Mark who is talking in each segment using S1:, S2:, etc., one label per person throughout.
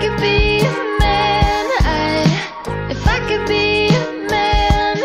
S1: could be a man, if I could be a man.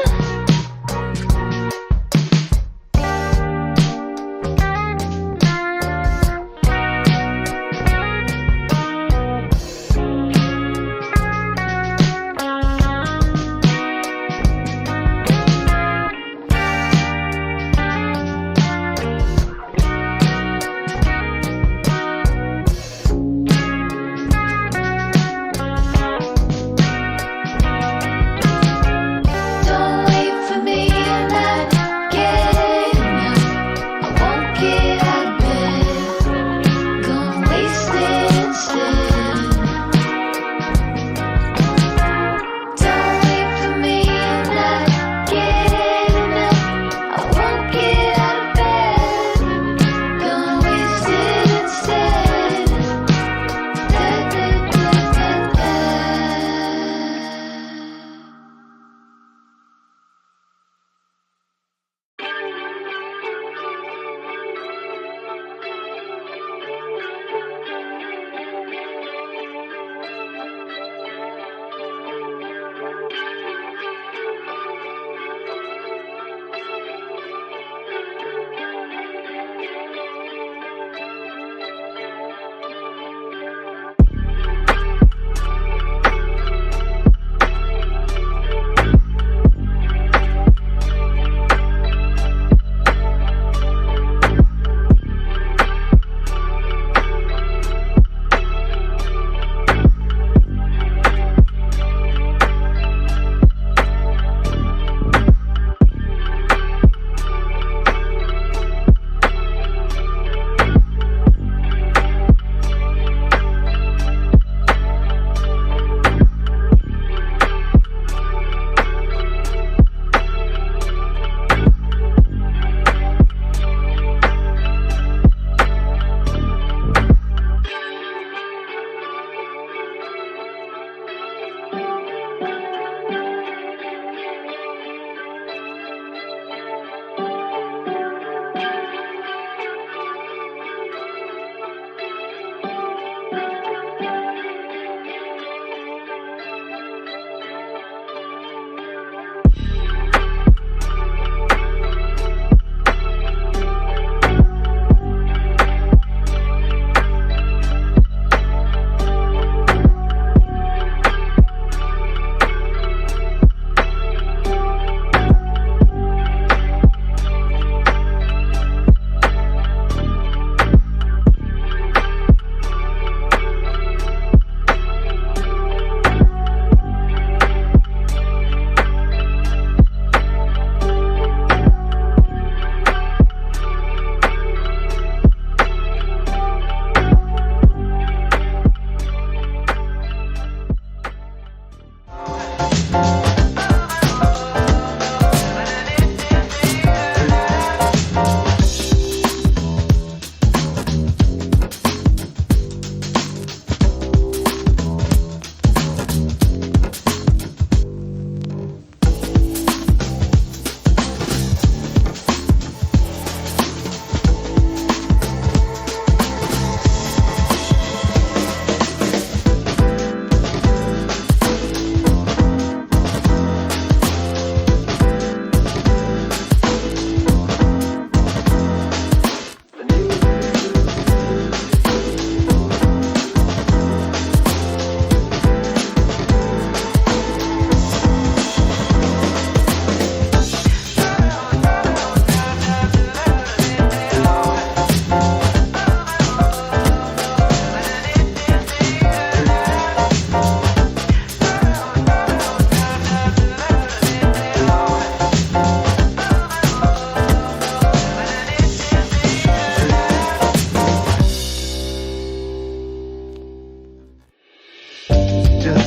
S1: Don't wait for me, I'm not getting up. I won't get out of bed. Gonna waste it instead. Don't wait for me, I'm not getting up. I won't get out of bed. Gonna waste it instead. Da, da, da, da, da.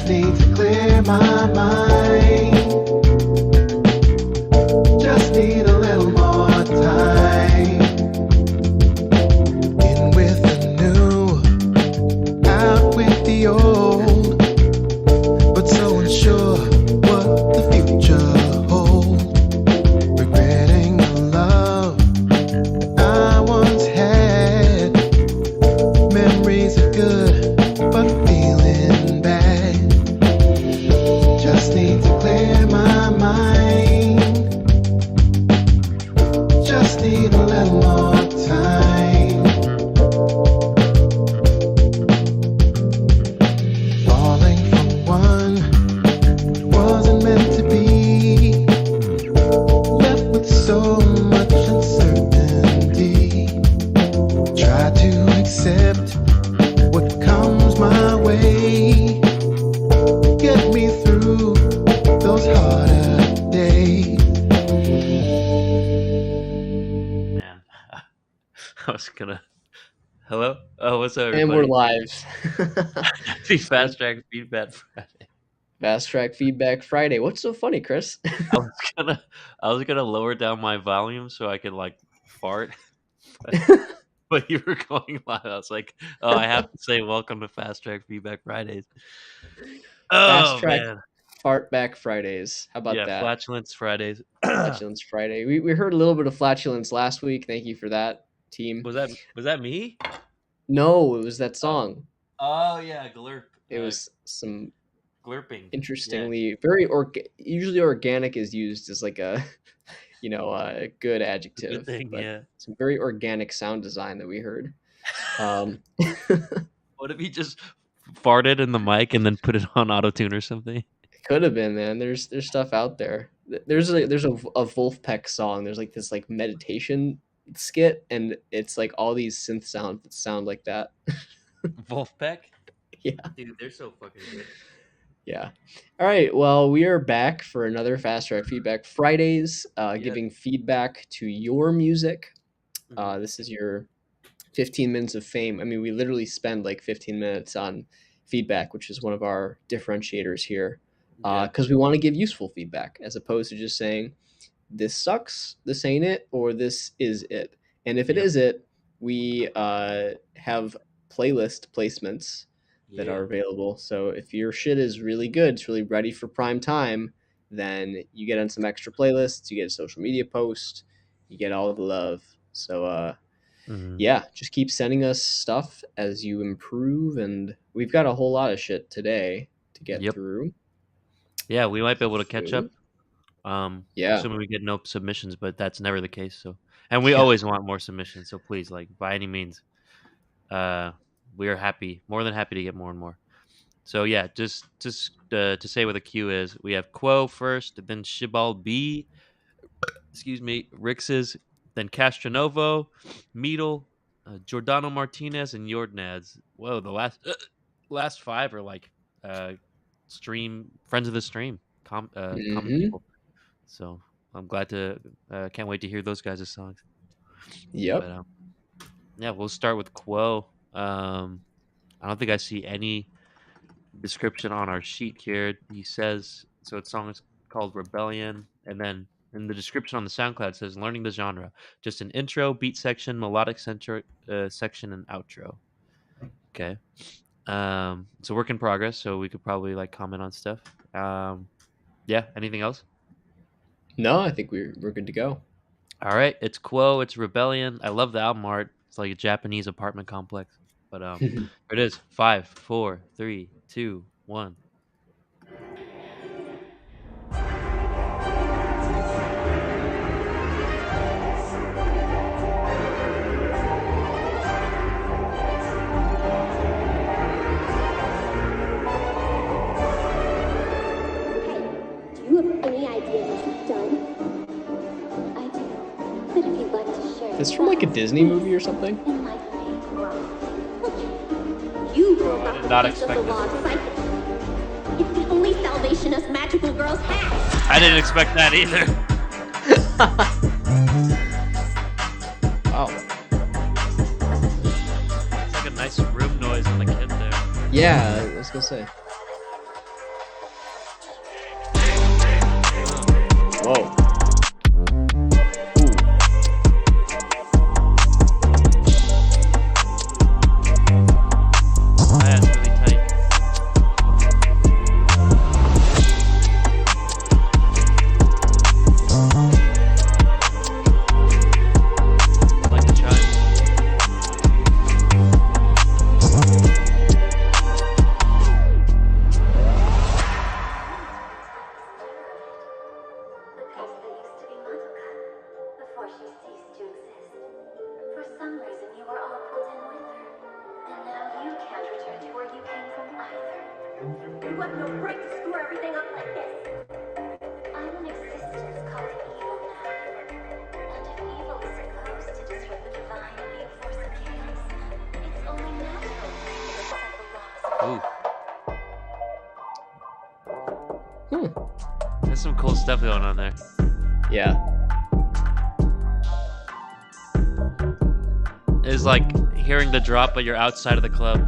S2: need to clear my mind. Just need a little more time. In with the new, out with the old, but so unsure what the future holds. Regretting the love I once had. Memories are good, but feeling
S3: Hello? Oh, what's up,
S4: And we're
S3: everybody?
S4: live.
S3: Happy Fast Track Feedback Friday.
S4: Fast Track Feedback Friday. What's so funny, Chris?
S3: I was gonna, I was gonna lower down my volume so I could like fart, but you were going loud. I was like, oh, I have to say welcome to Fast Track Feedback Fridays.
S4: Fast
S3: Oh
S4: Track
S3: man,
S4: Fartback Fridays. How about
S3: yeah,
S4: that?
S3: Flatulence Fridays.
S4: Flatulence Friday. We heard a little bit of flatulence last week. Thank you for that, team.
S3: Was that me?
S4: No, it was that song.
S3: Oh yeah, glurp.
S4: It was some
S3: glurping.
S4: interestingly usually organic is used as like a a good adjective.
S3: Good thing,
S4: but
S3: yeah.
S4: some very organic sound design that we heard.
S3: What if he just farted in the mic and then put it on auto tune or something?
S4: Could have been, man. There's stuff out there. There's a Wolfpack song. There's like this like meditation skit, and it's like all these synth sounds that sound like that.
S3: Wolfpack?
S4: Yeah.
S3: Dude, they're so fucking good.
S4: Yeah. All right. Well, we are back for another Fast Track Feedback Fridays, giving feedback to your music. This is your 15 minutes of fame. I mean, we literally spend like 15 minutes on feedback, which is one of our differentiators here. Because we want to give useful feedback as opposed to just saying this sucks, this ain't it, or this is it. And if it is it, we have playlist placements that are available. So if your shit is really good, it's really ready for prime time, then you get on some extra playlists, you get a social media post, you get all of the love. So yeah, just keep sending us stuff as you improve, and we've got a whole lot of shit today to get through.
S3: Yeah, we might be able to catch up.
S4: Yeah.
S3: Assuming we get no submissions, but that's never the case. So, and we always want more submissions. So please, like by any means, we are more than happy to get more and more. So yeah, just to say what the queue is, we have Quo first, then Shibal B, Rix's, then Castronovo, Meadle, Giordano Martinez, and Jordanaz. Whoa, the last five are like friends of the stream, common people. So I'm glad to can't wait to hear those guys' songs.
S4: Yep.
S3: But, yeah, we'll start with Quo. I don't think I see any description on our sheet here. He says so. Its song is called Rebellion, and then in the description on the SoundCloud it says learning the genre, just an intro, beat section, melodic center section, and outro. Okay. It's a work in progress, so we could probably like comment on stuff. Yeah. Anything else?
S4: No, I think we're good to go.
S3: All right, it's Quo, it's Rebellion. I love the album art. It's like a Japanese apartment complex. But here it is. 5, 4, 3, 2, 1.
S4: It's from like a Disney movie or something.
S3: I did not expect this.
S5: It's the only salvation us magical girls have.
S3: I didn't expect that either.
S4: Wow.
S3: It's like a nice room noise on the kid there.
S4: Yeah, I was gonna say. Whoa.
S3: There's some cool stuff going on there.
S4: Yeah.
S3: is like hearing the drop, but you're outside of the club.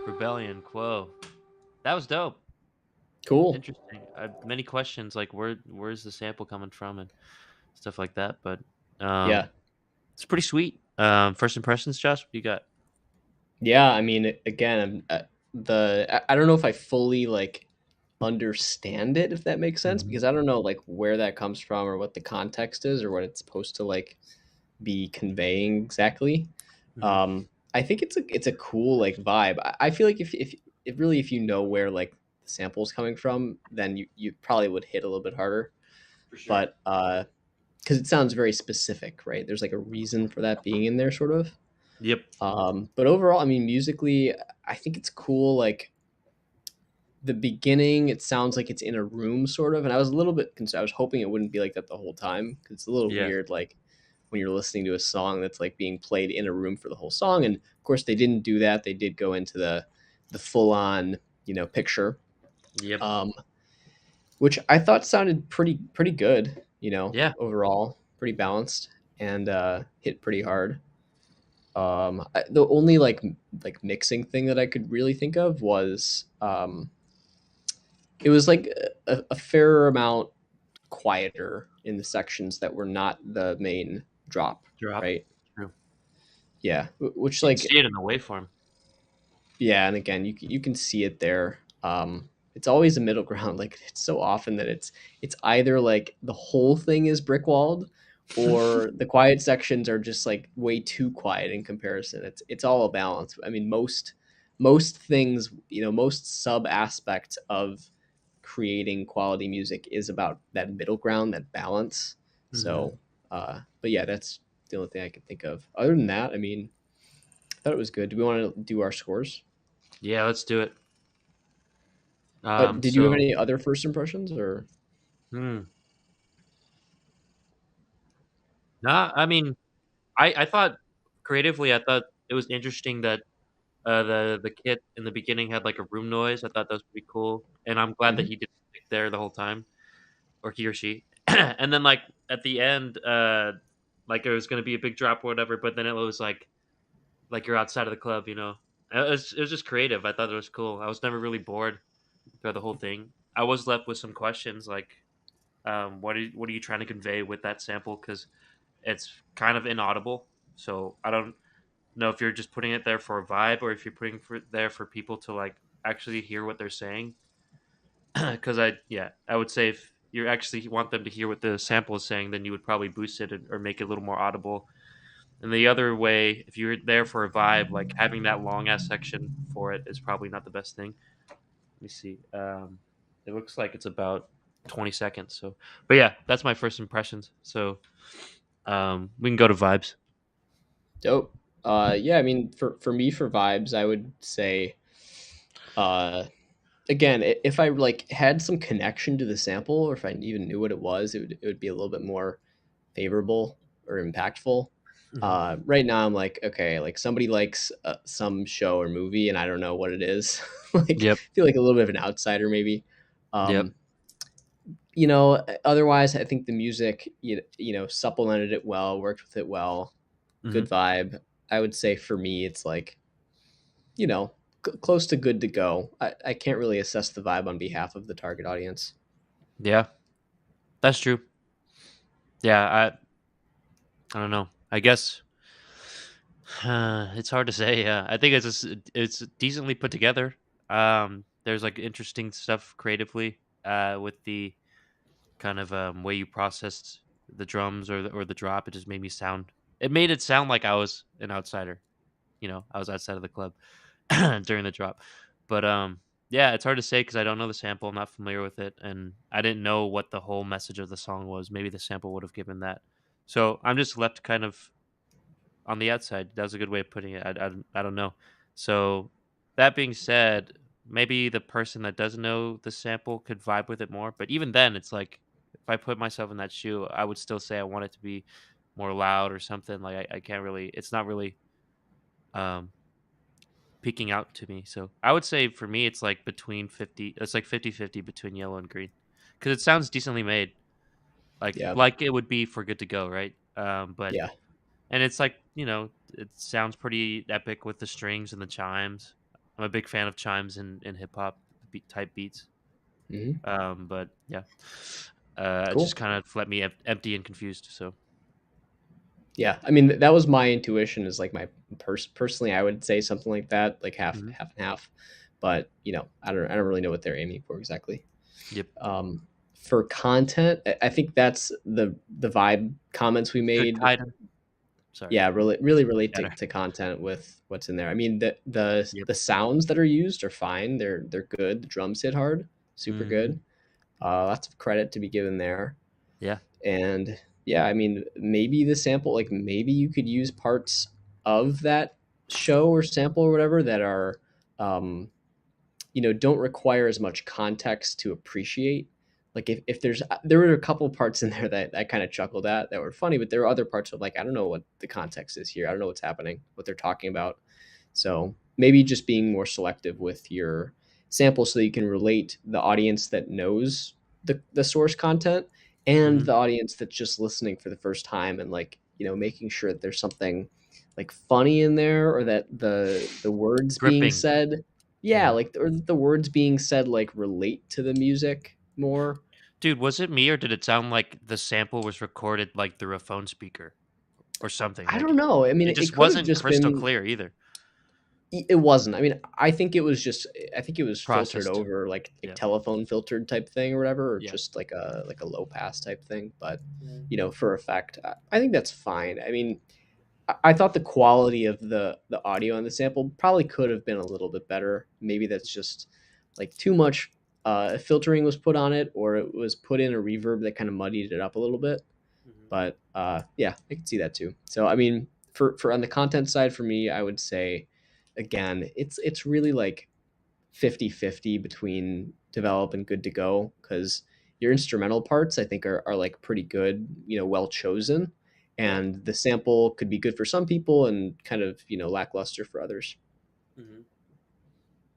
S3: Rebellion, Quo. That was dope.
S4: Cool.
S3: Interesting. Many questions like where's the sample coming from and stuff like that. But
S4: Yeah.
S3: it's pretty sweet. First impressions, Josh. What you got?
S4: Yeah, I mean, again, I don't know if I fully like understand it, if that makes sense,
S3: Mhm.
S4: because I don't know like where that comes from or what the context is or what it's supposed to like be conveying exactly.
S3: Mhm.
S4: I think it's a cool like vibe. I feel like if really if you know where like the sample's coming from, then you probably would hit a little bit harder.
S3: For sure.
S4: But because it sounds very specific, right? There's like a reason for that being in there, sort of.
S3: Yep.
S4: But overall, I mean, musically, I think it's cool. Like the beginning, it sounds like it's in a room, sort of. And I was a little bit concerned. I was hoping it wouldn't be like that the whole time, 'cause it's a little
S3: Yeah.
S4: weird, like when you're listening to a song that's like being played in a room for the whole song. And of course, they didn't do that. They did go into the full on, picture,
S3: Yep.
S4: um, which I thought sounded pretty good.
S3: Yeah.
S4: Overall, pretty balanced and hit pretty hard. The only like mixing thing that I could really think of was it was like a fair amount quieter in the sections that were not the main drop,
S3: Drop.
S4: right?
S3: True.
S4: Yeah, which
S3: You can
S4: like
S3: see it in the waveform.
S4: yeah, and again, you can see it there. It's always a middle ground. Like it's so often that it's either like the whole thing is brick walled, or the quiet sections are just like way too quiet in comparison. It's all a balance. I mean, most things, most sub aspects of creating quality music is about that middle ground, that balance.
S3: Mhm.
S4: So, but yeah, that's the only thing I can think of. Other than that, I mean, I thought it was good. Do we want to do our scores?
S3: Yeah, let's do it.
S4: Did you have
S3: So
S4: any other first impressions or?
S3: hmm. Nah, I mean, I thought creatively, I thought it was interesting that the kid in the beginning had like a room noise. I thought that was pretty cool, and I'm glad that
S4: Mhm.
S3: he didn't stick there the whole time, or he or she. And then like at the end, like it was gonna be a big drop or whatever, but then it was like you're outside of the club, you know. It was just creative. I thought it was cool. I was never really bored throughout the whole thing. I was left with some questions like, what are you trying to convey with that sample? Because it's kind of inaudible. So I don't know if you're just putting it there for a vibe or if you're putting there for people to like actually hear what they're saying. Because I would say if you actually want them to hear what the sample is saying, then you would probably boost it or make it a little more audible. And the other way, if you're there for a vibe, like having that long ass section for it is probably not the best thing. Let me see. It looks like it's about 20 seconds. So, but yeah, that's my first impressions. So, we can go to vibes.
S4: Dope. Yeah, I mean, for me, for vibes, I would say, uh, again, if I like had some connection to the sample, or if I even knew what it was, it would be a little bit more favorable or impactful.
S3: Hmm.
S4: Right now, I'm like, okay, like somebody likes some show or movie, and I don't know what it is. Like,
S3: Yep.
S4: I feel like a little bit of an outsider, maybe.
S3: Yep.
S4: Um, Otherwise, I think the music, supplemented it well, worked with it well,
S3: Hmm.
S4: good vibe. I would say for me, it's like, you know, close to good to go. I can't really assess the vibe on behalf of the target audience.
S3: Yeah, that's true. Yeah, I don't know. I guess it's hard to say. Yeah, I think it's decently put together. There's like interesting stuff creatively with the kind of way you processed the drums or the drop. It just made me sound. It made it sound like I was an outsider. You know, I was outside of the club during the drop. But yeah, it's hard to say because I don't know the sample. I'm not familiar with it, and I didn't know what the whole message of the song was. Maybe the sample would have given that. So I'm just left kind of on the outside. That was a good way of putting it. I don't know. So that being said, maybe the person that doesn't know the sample could vibe with it more. But even then, it's like if I put myself in that shoe, I would still say I want it to be more loud or something. Like I can't really. It's not really um peeking out to me. So I would say for me, it's like between 50. It's like 50-50 between yellow and green, because it sounds decently made,
S4: Yeah.
S3: like it would be for Good to Go, right? But
S4: Yeah.
S3: and it's like, it sounds pretty epic with the strings and the chimes. I'm a big fan of chimes in hip hop type beats.
S4: Hmm.
S3: But yeah, it just
S4: Cool.
S3: kind of left me empty and confused. So
S4: Yeah, I mean that was my intuition. Is like my personally, I would say something like that, like half
S3: mhm.
S4: half and half. But I don't really know what they're aiming for exactly.
S3: Yep,
S4: Um, for content, I think that's the vibe comments we
S3: good
S4: made.
S3: tighter. Sorry,
S4: Yeah, really relate
S3: better.
S4: to content with what's in there. I mean the
S3: Yep.
S4: the sounds that are used are fine. They're good. The drums hit hard, super
S3: Hmm.
S4: good. Lots of credit to be given there.
S3: Yeah.
S4: And yeah, I mean, maybe the sample, like maybe you could use parts of that show or sample or whatever that are, um, don't require as much context to appreciate. Like if there were a couple parts in there that I kind of chuckled at that were funny, but there were other parts of like, I don't know what the context is here. I don't know what's happening, what they're talking about. So maybe just being more selective with your sample so that you can relate the audience that knows the source content and
S3: Hmm.
S4: the audience that's just listening for the first time, and like, making sure that there's something like funny in there, or that the words being
S3: Gripping.
S4: said, yeah,
S3: Hmm.
S4: like, or the words being said like relate to the music more.
S3: Dude, was it me or did it sound like the sample was recorded like through a phone speaker or something?
S4: I don't
S3: Like
S4: know. I mean,
S3: it
S4: it
S3: just
S4: could have
S3: wasn't
S4: just
S3: crystal
S4: been.
S3: clear either.
S4: It wasn't. I mean, I think it was filtered
S3: Processed.
S4: over like
S3: Yeah.
S4: telephone filtered type thing or whatever, or
S3: Yeah.
S4: just like a low pass type thing. But
S3: Mhm.
S4: for effect, I think that's fine. I mean, I thought the quality of the audio on the sample probably could have been a little bit better. Maybe that's just like too much filtering was put on it, or it was put in a reverb that kind of muddied it up a little bit.
S3: Mhm.
S4: But yeah, I can see that too. So I mean, for on the content side, for me, I would say again, it's really like 50-50 between develop and good to go, because your instrumental parts I think are like pretty good, well chosen,
S3: Yeah.
S4: and the sample could be good for some people and kind of lackluster for others.
S3: Hmm.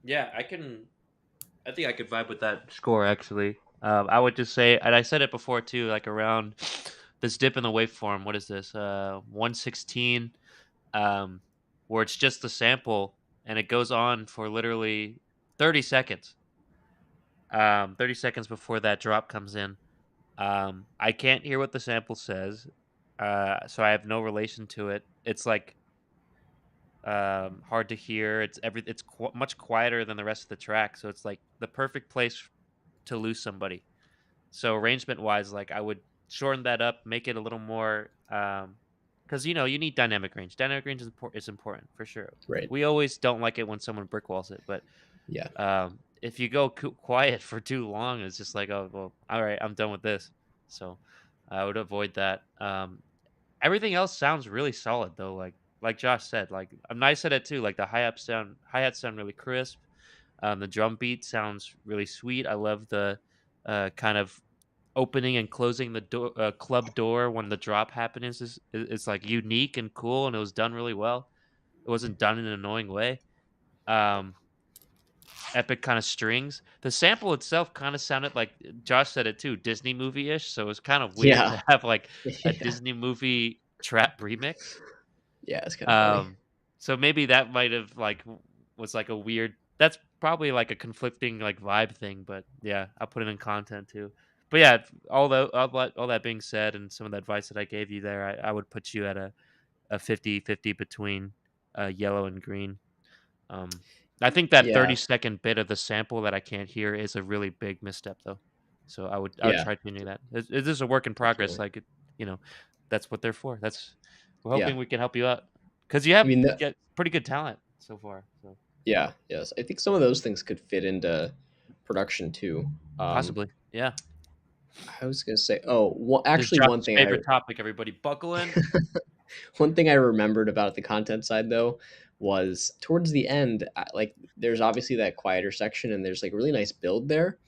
S3: Yeah, I think I could vibe with that score actually. I would just say, and I said it before too, like around this dip in the waveform. What is this? 116, um, where it's just the sample and it goes on for literally 30 seconds. 30 seconds before that drop comes in. I can't hear what the sample says, so I have no relation to it. It's like hard to hear. It's much quieter than the rest of the track, so it's like the perfect place to lose somebody. So arrangement wise, like I would shorten that up, make it a little more, because you need dynamic range. Dynamic range is important for sure.
S4: Right.
S3: We always don't like it when someone brick walls it, but
S4: Yeah.
S3: if you go quiet for too long, it's just like, oh well, all right, I'm done with this. So I would avoid that. Everything else sounds really solid though. Like Josh said, like I said it too. Like the hi hats sound really crisp. The drum beat sounds really sweet. I love the kind of opening and closing the club door when the drop happens is like unique and cool, and it was done really well. It wasn't done in an annoying way. Um, Epic kind of strings. The sample itself kind of sounded like Josh said it too, Disney movie ish. So it was kind of weird
S4: Yeah.
S3: to have like a
S4: Yeah.
S3: Disney movie trap remix.
S4: Yeah, it's kind of funny.
S3: Um, so maybe that might have was like a weird. That's probably like a conflicting like vibe thing, but yeah, I'll put it in content too. But yeah, all that being said, and some of the advice that I gave you there, I would put you at a 50-50 between yellow and green. Um, I think that
S4: Yeah.
S3: 30-second bit of the sample that I can't hear is a really big misstep, though. So I would
S4: Yeah,
S3: try changing that. It is a work in progress.
S4: definitely.
S3: Like you know, that's what they're for. We're
S4: Yeah.
S3: hoping we can help you out because you
S4: I
S3: have
S4: mean that.
S3: get pretty good talent so far. So
S4: Yeah. Yes, I think some of those things could fit into production too. um
S3: possibly, yeah.
S4: I was gonna say, oh, well,
S3: This is
S4: actually,
S3: Josh's favorite topic. Everybody, buckle in.
S4: one thing I remembered about the content side though was towards the end, like there's obviously that quieter section and there's like a really nice build there.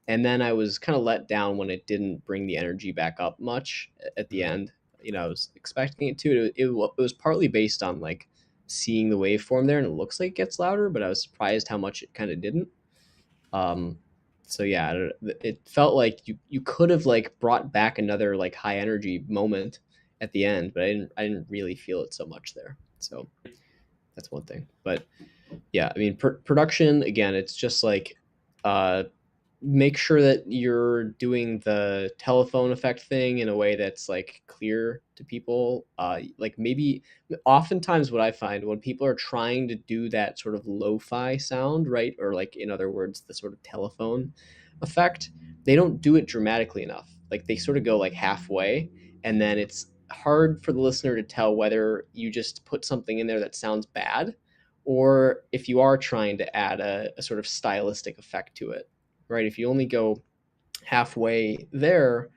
S4: And then I was kind of let down when it didn't bring the energy back up much at the
S3: Mhm.
S4: end. I was expecting it to. It was partly based on like seeing the waveform there, and it looks like it gets louder, but I was surprised how much it kind of didn't. Um, so yeah, it felt like you could have like brought back another like high energy moment at the end, but I didn't really feel it so much there. So that's one thing. But yeah, I mean, production again, it's just like uh, make sure that you're doing the telephone effect thing in a way that's like clear to people. Like maybe oftentimes what I find when people are trying to do that sort of lo-fi sound, right? Or like in other words, the sort of telephone effect, they don't do it dramatically enough. Like they sort of go like halfway, and then it's hard for the listener to tell whether you just put something in there that sounds bad or if you are trying to add a sort of stylistic effect to it, right? If you only go halfway there,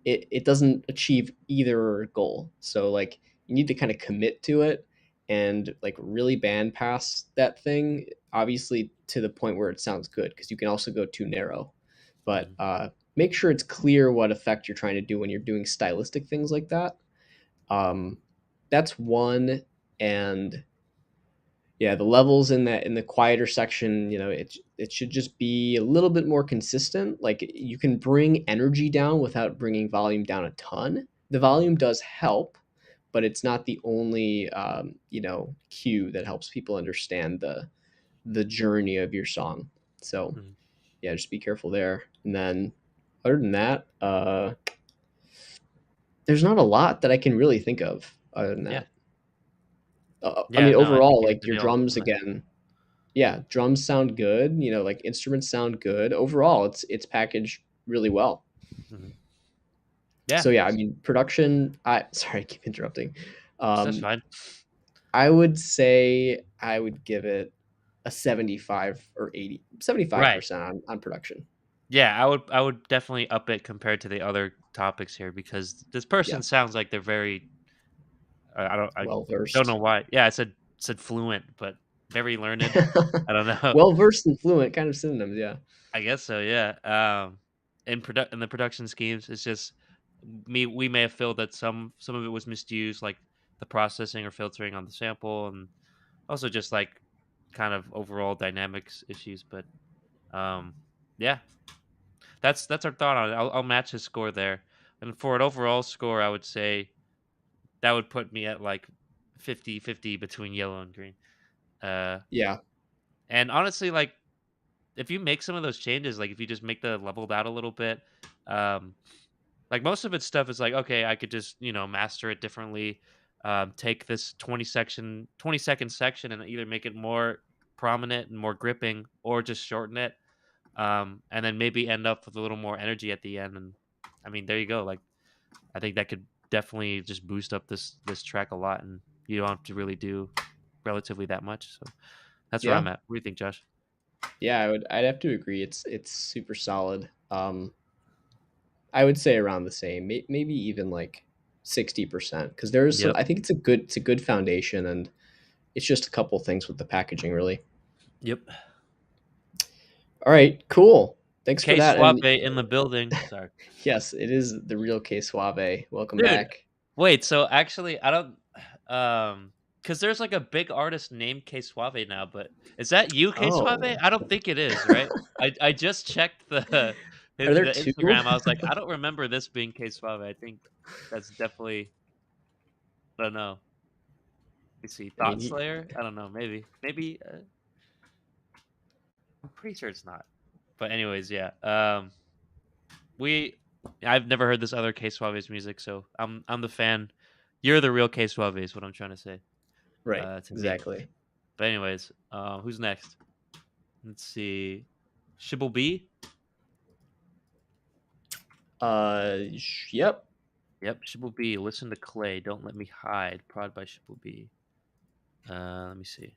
S4: it doesn't achieve either goal. So like you need to kind of commit to it and like really band pass that thing, obviously to the point where it sounds good, because you can also go too narrow. But
S3: Mhm.
S4: make sure it's clear what effect you're trying to do when you're doing stylistic things like that. Um, that's one. And yeah, the levels in the quieter section, it should just be a little bit more consistent. Like you can bring energy down without bringing volume down a ton. The volume does help, but it's not the only cue that helps people understand the journey of your song. So
S3: Mhm.
S4: yeah, just be careful there. And then other than that, there's not a lot that I can really think of other than
S3: Yeah.
S4: that. I
S3: Yeah.
S4: mean,
S3: No, I think
S4: overall,
S3: you hit
S4: like
S3: the
S4: your
S3: nail
S4: drums
S3: on the head.
S4: again, yeah, drums sound good. Like instruments sound good. Overall, it's packaged really well.
S3: Mhm. Yeah,
S4: So yeah, I mean, production. I sorry, I keep interrupting.
S3: that's
S4: Um,
S3: fine.
S4: I would say I would give it a 75 or 80,
S3: Right.
S4: 75% on production.
S3: Yeah, I would definitely up it compared to the other topics here because this person
S4: Yeah,
S3: sounds like they're very I
S4: well
S3: don't know
S4: versed.
S3: why. Yeah, I said fluent, but very learned. I don't know.
S4: Well versed and fluent, kind of synonyms. Yeah,
S3: I guess so, yeah. In the production schemes, it's just we may have felt that some of it was misused, like the processing or filtering on the sample, and also just like kind of overall dynamics issues. But um, yeah, that's our thought on it. I'll match his score there, and for an overall score, I would say that would put me at like 50-50 between yellow and green. Uh,
S4: yeah,
S3: and honestly, like if you make some of those changes, like if you just make the leveled out a little bit, um, like most of its stuff is like, okay, I could just master it differently. Take this 20-second section and either make it more prominent and more gripping, or just shorten it, and then maybe end up with a little more energy at the end. And I mean, there you go. Like I think that could definitely just boost up this track a lot, and you don't have to really do relatively that much. So that's where
S4: yeah,
S3: I'm at. What do you think, Josh?
S4: yeah. I'd have to agree. It's super solid. I would say around the same, maybe even like 60%, because there's some.
S3: Yep.
S4: I think it's a good foundation, and it's just a couple things with the packaging, really.
S3: Yep.
S4: All right, cool. Thanks for
S3: K
S4: that.
S3: Suave
S4: And
S3: in the building. Sorry.
S4: yes, it is the real K Suave. Welcome
S3: Dude,
S4: back.
S3: wait, so actually I don't because there's like a big artist named K Suave now, but is that you, K Suave?
S4: Oh,
S3: I don't think it is, right? I just checked the
S4: are there
S3: the
S4: two?
S3: Instagram. I was like, I don't remember this being K Suave. I think that's definitely I don't know. Let me see.
S4: I mean,
S3: Thought Slayer? I don't know. Maybe I'm pretty sure it's not. But anyways, yeah. We I've never heard this other K Suave's music, so I'm the fan. You're the real K Suave is what I'm trying to say.
S4: right,
S3: To me.
S4: exactly.
S3: But anyways, who's next? Let's see. Shibble B?
S4: Yep.
S3: Yep, Shibble B. Listen to Clay. Don't let me hide. Prod by Shibble B. Let me see.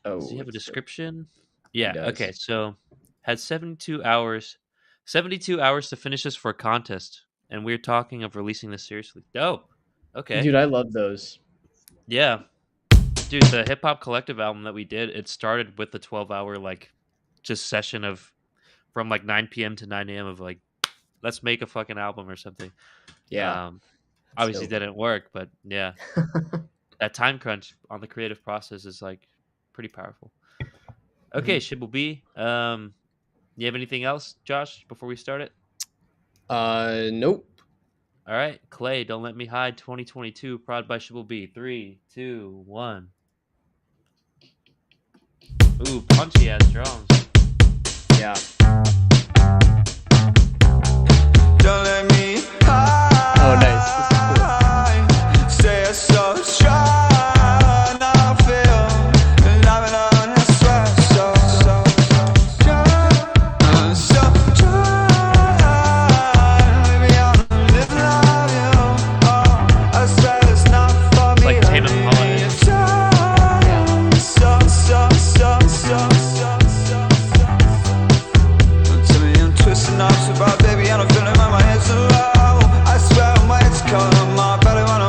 S3: Does he
S4: Oh,
S3: have a
S4: it's
S3: description?
S4: he
S3: Yeah. Okay.
S4: does.
S3: So had 72 hours to finish this for a contest, and we're talking of releasing this seriously. Dope. Okay.
S4: Dude, I love those.
S3: Yeah. Dude, the Hip Hop Collective album that we did, it started with the 12-hour like just session of from like 9 p.m. to 9 a.m. of like let's make a fucking album or something.
S4: Yeah.
S3: Um obviously
S4: So
S3: didn't work, but yeah, that time crunch on the creative process is like pretty powerful. Okay,
S4: Mhm.
S3: Shibble B. You have anything else, Josh, before we start it?
S4: Nope.
S3: All right, Clay, Don't Let Me Hide 2022, prod by Shibble B. 3, 2, 1. Ooh, punchy ass drums.
S4: Yeah.
S6: Don't let me hide.
S4: Oh, nice. This is cool.
S6: Stay so strong. I feel loving on and swear so strong. So strong. Maybe I'm living on you. Oh, I swear it's not for
S3: It's
S6: me.
S3: like Tame Impala.
S6: To me, I'm twisting up so bad, baby, and I'm feeling like my head's so low. I swear my head's calling my belly when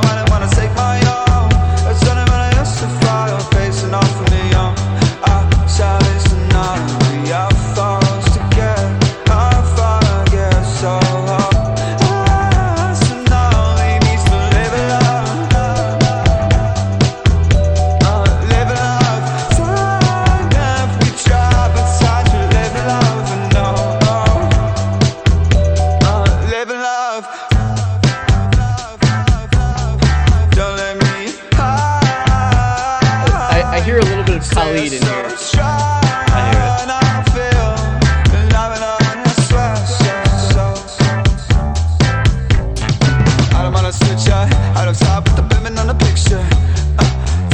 S6: I take my own. It's only when I used to fire, facing off of me, I silence the night. We are falls together, I forget so hard. So now, ladies, to live it up. Live it up. Time if we try, but time to live it up. And no, live in love. Don't let me hide.
S4: I hear a little bit of Khalid in here.
S3: I hear it.
S6: Out of top with the women on the picture.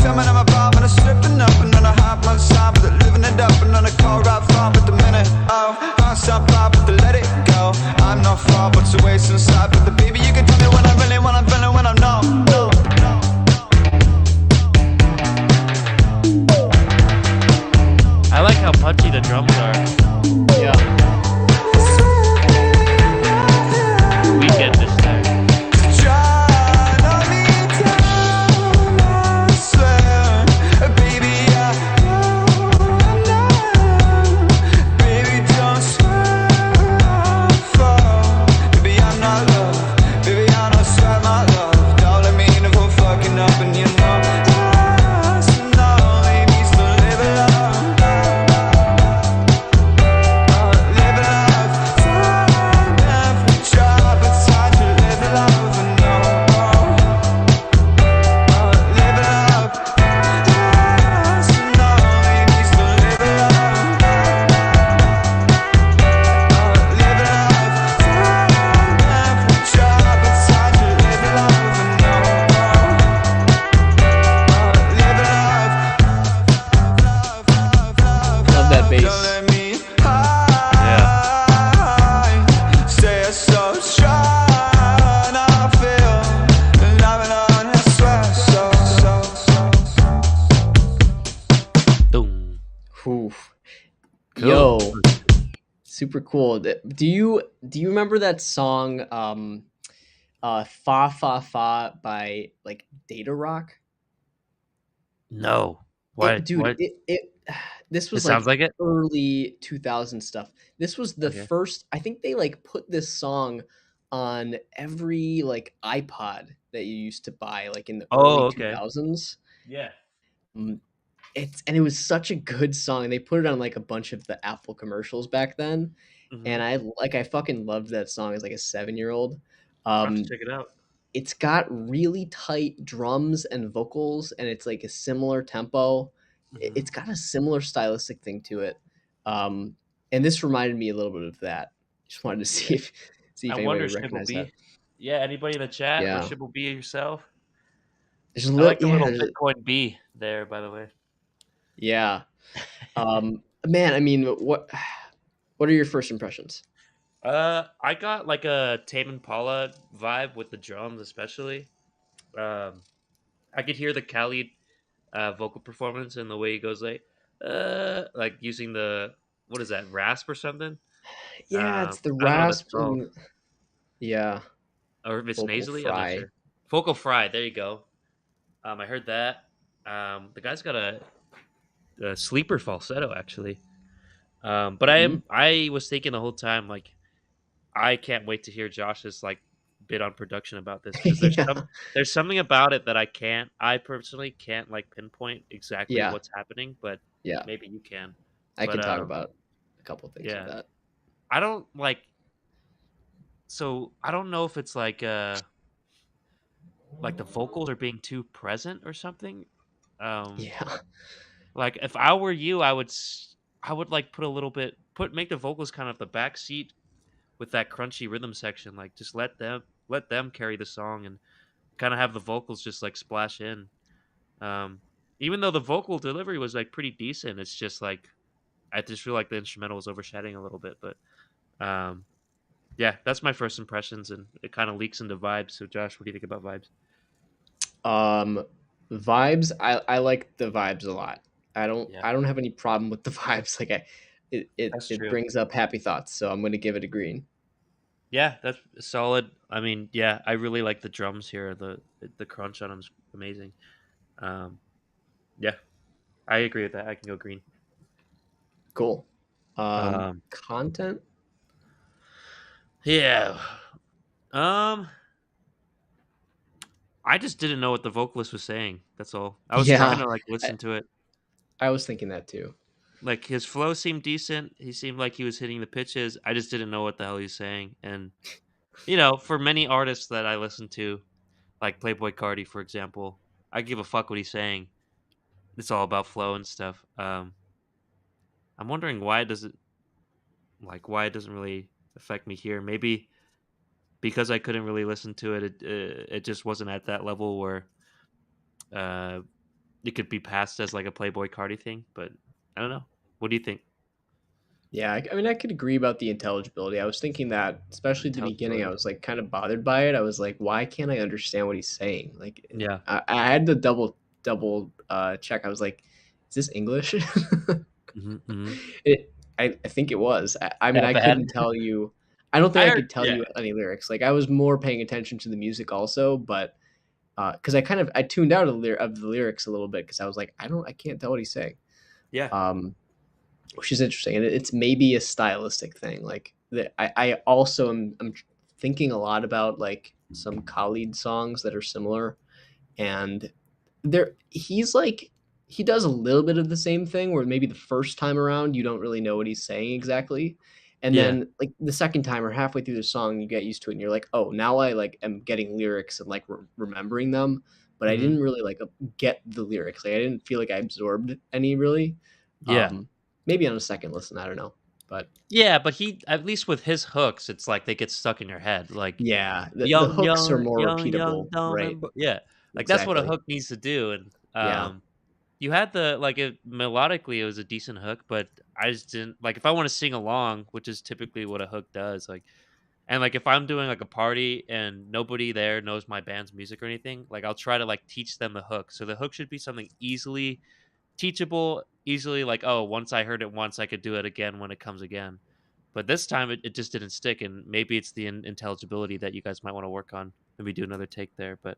S6: Filming on my palm and I'm stripping up and then I hop on side with it, living it up and then I call right farm with the minute. Oh, I stop pop with the let it go. I'm not far but to waste inside. But the baby, you can tell me when I'm really, when I'm feeling, when I'm no.
S3: I like how punchy the drums are.
S4: Yeah.
S3: Weekend is there.
S4: Love that bass.
S3: Boom.
S4: Whew.
S3: Cool.
S4: Yo, super cool. Do you remember that song Fa Fa Fa by like Data Rock?
S3: No. What?
S4: Dude,
S3: What?
S4: this
S3: It
S4: was
S3: sounds like it.
S4: early 2000 stuff. This was the
S3: Okay.
S4: first, I think they like put this song on every like iPod that you used to buy like in the
S3: Oh,
S4: early
S3: okay.
S4: 2000s.
S3: Yeah.
S4: It was such a good song. And they put it on like a bunch of the Apple commercials back then. And
S3: Mm-hmm.
S4: I fucking loved that song as like a 7-year-old.
S3: I'll have to
S4: Um,
S3: check it out.
S4: it's got really tight drums and vocals, and it's like a similar tempo.
S3: Mhm.
S4: It's got a similar stylistic thing to it. And this reminded me a little bit of that. Just wanted to see
S3: Yeah.
S4: if
S3: I
S4: anybody
S3: wonder,
S4: would
S3: Shibble
S4: recognize that.
S3: B. Yeah, anybody in the chat or
S4: Yeah,
S3: Shibble B yourself?
S4: there's a
S3: I
S4: little.
S3: like the
S4: Yeah,
S3: little Bitcoin B there, by the way.
S4: yeah. Man, I mean, what are your first impressions?
S3: I got like a Tame Impala vibe with the drums, especially. Um, I could hear the Khalid vocal performance and the way he goes like using the what is that rasp or something?
S4: Yeah, it's the
S3: I don't know what that's
S4: rasp
S3: called,
S4: and yeah,
S3: or if it's
S4: vocal
S3: nasally. I'm not
S4: fry.
S3: sure. Vocal fry. There you go. I heard that. The guy's got a sleeper falsetto actually. But
S4: Mhm.
S3: I was thinking the whole time like I can't wait to hear Josh's like bit on production about this because there's
S4: Yeah.
S3: there's something about it that I personally can't like pinpoint exactly
S4: Yeah.
S3: what's happening, but
S4: Yeah.
S3: maybe you can.
S4: I
S3: But
S4: can talk about a couple things with
S3: yeah,
S4: that.
S3: I don't like. So I don't know if it's like the vocals are being too present or something. Um,
S4: Yeah.
S3: like if I were you, I would like put a little bit put make the vocals kind of the back seat with that crunchy rhythm section. Like just let them carry the song and kind of have the vocals just like splash in. Um, even though the vocal delivery was like pretty decent, it's just like I just feel like the instrumental was overshadowing a little bit. But um, yeah, that's my first impressions, and it kind of leaks into vibes. So Josh, what do you think about vibes?
S4: Um, vibes. I like the vibes a lot.
S3: Yeah,
S4: I don't have any problem with the vibes. Like
S3: that's
S4: it
S3: true.
S4: brings up happy thoughts. So I'm gonna give it a green.
S3: Yeah, that's solid. I mean, yeah, I really like the drums here. The crunch on them's amazing. Um, yeah, I agree with that. I can go green.
S4: Cool.
S3: Um,
S4: Content.
S3: yeah. Um, I just didn't know what the vocalist was saying. That's all. I was trying
S4: Yeah,
S3: to like
S4: I,
S3: listen to it.
S4: I was thinking that too.
S3: Like his flow seemed decent. He seemed like he was hitting the pitches. I just didn't know what the hell he's saying. And for many artists that I listen to, like Playboy Cardi, for example, I give a fuck what he's saying. It's all about flow and stuff. I'm wondering why it doesn't really affect me here. Maybe because I couldn't really listen to it. It just wasn't at that level where uh, it could be passed as like a Playboy Cardi thing. But I don't know. What do you think?
S4: Yeah, I mean, I could agree about the intelligibility. I was thinking that, especially at the beginning, I
S3: Intelligibility.
S4: was like kind of bothered by it. I was like, why can't I understand what he's saying? Like,
S3: Yeah.
S4: I had to double check. I was like, is this English?
S3: Hmm, hmm.
S4: I think it was. I mean,
S3: Yeah,
S4: I
S3: bad.
S4: couldn't tell you. I don't think
S3: I
S4: I
S3: heard.
S4: could tell
S3: Yeah.
S4: you any lyrics. Like, I was more paying attention to the music also, but because I tuned out of the lyrics a little bit because I was like, I can't tell what he's saying.
S3: Yeah.
S4: Um, which is interesting, and it's maybe a stylistic thing. Like I also am thinking a lot about like some Khalid songs that are similar, and he's like he does a little bit of the same thing where maybe the first time around you don't really know what he's saying exactly, and
S3: Yeah.
S4: then like the second time or halfway through the song you get used to it and you're like, oh, now I like am getting lyrics and like remembering them, but I
S3: Hmm.
S4: didn't really like get the lyrics. Like I didn't feel like I absorbed any really.
S3: Yeah.
S4: um Maybe on a second listen, I don't know, but
S3: Yeah, but he at least with his hooks, it's like they get stuck in your head. Like
S4: yeah, the
S3: young,
S4: hooks are
S3: young,
S4: more
S3: young, young,
S4: repeatable,
S3: dumb,
S4: right?
S3: and yeah, like that's what a
S4: Exactly.
S3: hook needs to do. And
S4: Yeah.
S3: you had the like it melodically, it was a decent hook, but I just didn't like if I want to sing along, which is typically what a hook does. Like, and like if I'm doing like a party and nobody there knows my band's music or anything, like I'll try to like teach them the hook. So the hook should be something easily teachable, easily like, oh, once I heard it once, I could do it again when it comes again. But this time it just didn't stick, and maybe it's the intelligibility that you guys might want to work on. Maybe do another take there. But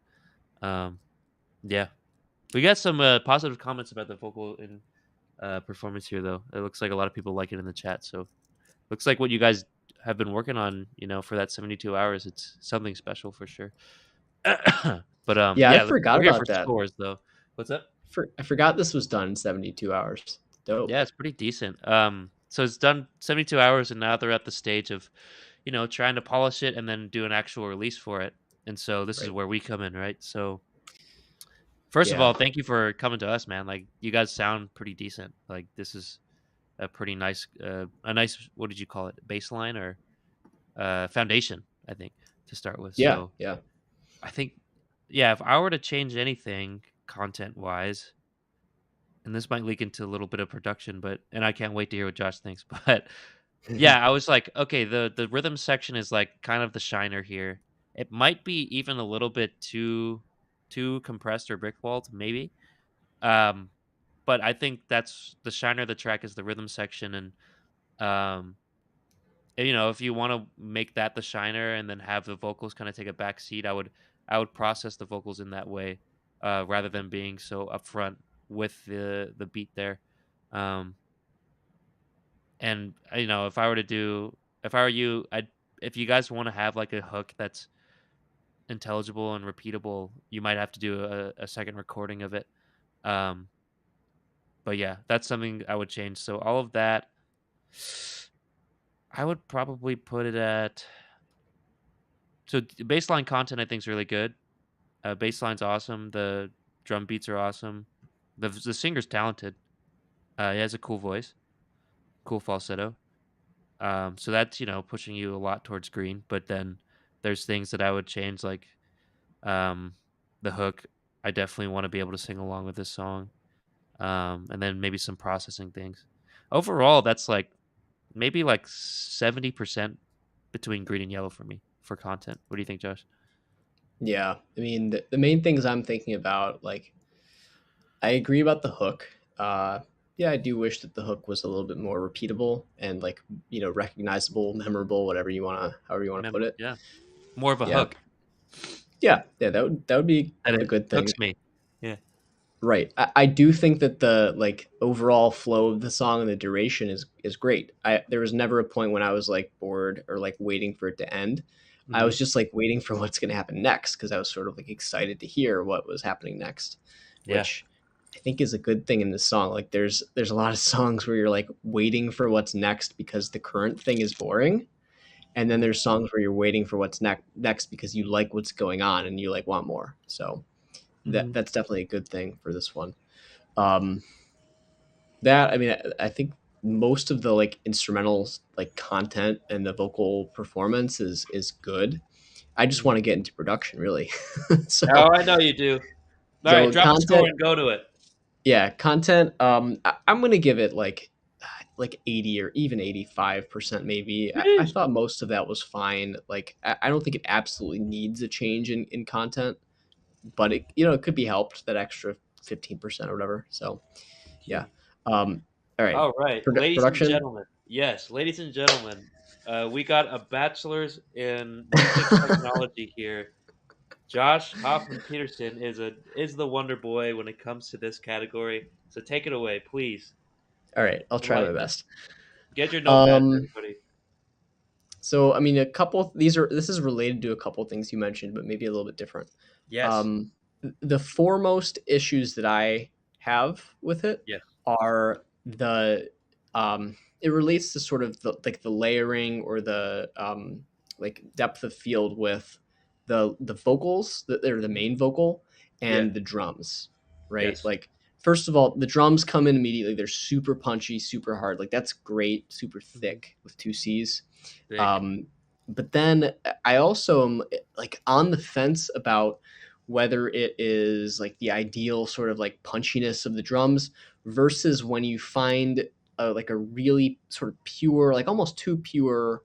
S3: um, yeah, we got some positive comments about the vocal and performance here, though. It looks like a lot of people like it in the chat. So looks like what you guys have been working on, for that 72 hours. It's something special for sure. But
S4: Yeah, I
S3: yeah,
S4: forgot
S3: we're here for
S4: about that.
S3: scores though. What's up?
S4: I forgot this was done in 72 hours. Dope.
S3: Yeah, it's pretty decent. So it's done 72 hours, and now they're at the stage of, trying to polish it and then do an actual release for it. And so this is
S4: Right.
S3: where we come in, right? So first of
S4: Yeah.
S3: all, thank you for coming to us, man. Like you guys sound pretty decent. Like this is a pretty nice, a nice. What did you call it? Baseline or foundation? I think to start with.
S4: Yeah.
S3: So
S4: Yeah.
S3: I think, yeah, if I were to change anything content wise, and this might leak into a little bit of production, and I can't wait to hear what Josh thinks, but yeah, I was like, okay, the rhythm section is like kind of the shiner here. It might be even a little bit too compressed or brickwalled, maybe. Um, but I think that's the shiner of the track is the rhythm section, and um, if you want to make that the shiner and then have the vocals kind of take a back seat, I would process the vocals in that way, rather than being so upfront with the beat there. Um, and if I were you, if you guys want to have like a hook that's intelligible and repeatable, you might have to do a second recording of it. Um, but yeah, that's something I would change. So all of that, I would probably put it at. So baseline content I think is really good. Bassline's awesome. The drum beats are awesome. The singer's talented. He has a cool voice, cool falsetto. So that's pushing you a lot towards green. But then there's things that I would change, like um, the hook. I definitely want to be able to sing along with this song. And then maybe some processing things. Overall, that's like maybe like 70% between green and yellow for me for content. What do you think, Josh?
S4: Yeah, I mean the main things I'm thinking about, like I agree about the hook. Yeah, I do wish that the hook was a little bit more repeatable and like recognizable, memorable, whatever you wanna, however you wanna put it.
S3: Yeah, more of a
S4: Yeah,
S3: hook,
S4: yeah, that would be
S3: and
S4: a
S3: it
S4: good thing.
S3: hooks me. Yeah.
S4: Right. I do think that the like overall flow of the song and the duration is great. There was never a point when I was like bored or like waiting for it to end. I
S3: Hmm.
S4: was just like waiting for what's going to happen next because I was sort of like excited to hear what was happening next,
S3: Yeah.
S4: which I think is a good thing in this song. Like there's a lot of songs where you're like waiting for what's next because the current thing is boring, and then
S3: Mhm.
S4: there's songs where you're waiting for what's next because you like what's going on and you like want more. So
S3: Mhm.
S4: that's definitely a good thing for this one. Um, that I mean, I think most of the like instrumentals, like content and the vocal performance is good. I just
S3: Mhm.
S4: want to get into production, really.
S3: Oh,
S4: so
S3: I know you do. All right,
S4: so
S3: drop a score
S4: content,
S3: and go to it.
S4: yeah, content. I'm gonna give it like 80 or even 85% maybe. I
S3: Sheesh.
S4: thought most of that was fine. Like I don't think it absolutely needs a change in content, but it could be helped, that extra 15% or whatever. So yeah. All right.
S3: All right, ladies and
S4: Production.
S3: gentlemen. Yes, ladies and gentlemen. We got a bachelor's in music technology here. Josh Hoffman Peterson is the wonder boy when it comes to this category. So take it away, please.
S4: All right, I'll try my
S3: Enlighten us.
S4: best.
S3: Get your notepads,
S4: Um,
S3: everybody.
S4: so I mean, this is related to a couple things you mentioned, but maybe a little bit different.
S3: Yes.
S4: Um, the foremost issues that I have with it
S3: Yes.
S4: are it relates to sort of the layering or the like depth of field with the vocals that they're the main vocal
S3: Yeah.
S4: and the drums, right?
S3: Yes.
S4: Like first of all, the drums come in immediately. They're super punchy, super hard. Like that's great, super
S3: Mhm.
S4: thick with two C's.
S3: Thick.
S4: Um, but then I also am like on the fence about whether it is like the ideal sort of like punchiness of the drums versus when you find like a really sort of pure, like almost too pure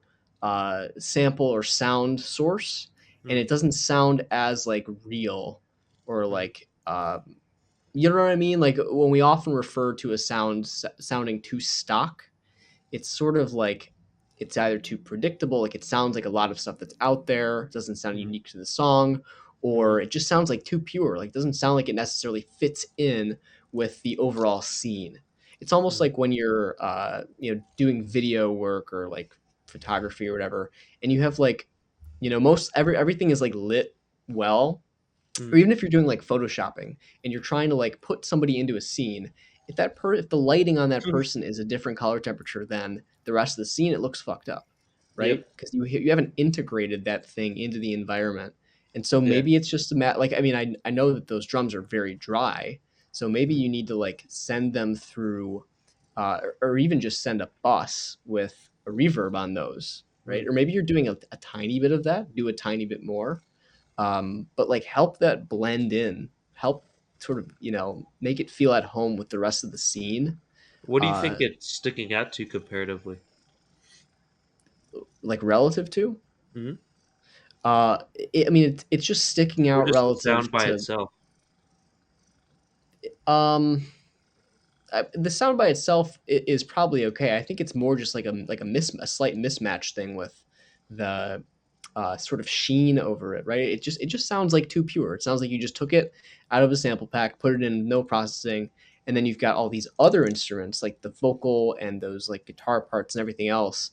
S4: sample or sound source, and
S3: Mm,
S4: it doesn't sound as like real or
S3: mm,
S4: like you know what I mean? Like when we often refer to a sounding too stock, it's sort of like it's either too predictable, like it sounds like a lot of stuff that's out there, doesn't sound
S3: mhm,
S4: unique to the song, or
S3: mhm,
S4: it just sounds like too pure, like doesn't sound like it necessarily fits in with the overall scene. It's almost
S3: mhm,
S4: like when you're doing video work or like photography or whatever, and you have like everything is like lit well, or
S3: mhm,
S4: even if you're doing like photoshopping and you're trying to like put somebody into a scene, if the lighting on that person is a different color temperature than the rest of the scene, it looks fucked up, right?
S3: Yep.
S4: Because you haven't integrated that thing into the environment. And so
S3: Yeah.
S4: maybe it's just like I mean I know that those drums are very dry, so maybe
S3: Mhm,
S4: you need to like send them through or even just send a bus with a reverb on those, right?
S3: mhm.
S4: Or maybe you're doing a tiny bit of that, do a tiny bit more, but like help that blend in, help sort of make it feel at home with the rest of the scene,
S3: What do you think
S4: uh,
S3: it's sticking out to comparatively?
S4: like relative to.
S3: Mhm.
S4: I mean, it's just sticking
S3: Or
S4: out
S3: just the
S4: relative
S3: sound by
S4: to
S3: itself?
S4: um, the sound by itself is probably okay. I think it's more just like a slight mismatch thing with the sort of sheen over it, right? It just sounds like too pure. It sounds like you just took it out of a sample pack, put it in no processing, and then you've got all these other instruments like the vocal and those like guitar parts and everything else,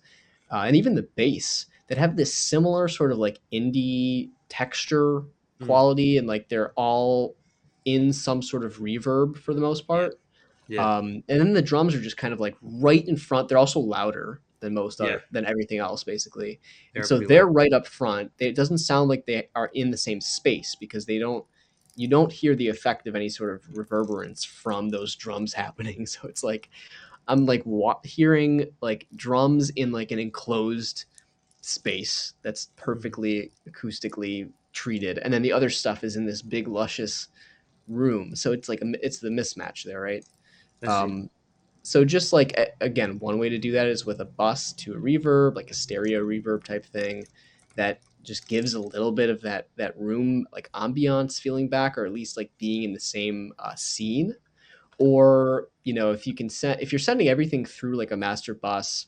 S4: and even the bass that have this similar sort of like indie. texture
S3: Mm.
S4: quality, and like they're all in some sort of reverb for the most part.
S3: Yeah.
S4: And then the drums are just kind of like right in front. They're also louder than most
S3: Yeah.
S4: other than everything else, basically. And
S3: They're
S4: so
S3: pretty
S4: they're
S3: loud.
S4: right up front. It doesn't sound like they are in the same space because they don't. You don't hear the effect of any sort of reverberance from those drums happening. So it's like I'm like hearing like drums in like an enclosed space that's perfectly acoustically treated, and then the other stuff is in this big luscious room. So it's like it's the mismatch there, right?
S3: I see.
S4: Um, so just like again, one way to do that is with a bus to a reverb, like a stereo reverb type thing, that just gives a little bit of that room like ambiance feeling back, or at least like being in the same scene. Or if you can send if you're sending everything through like a master bus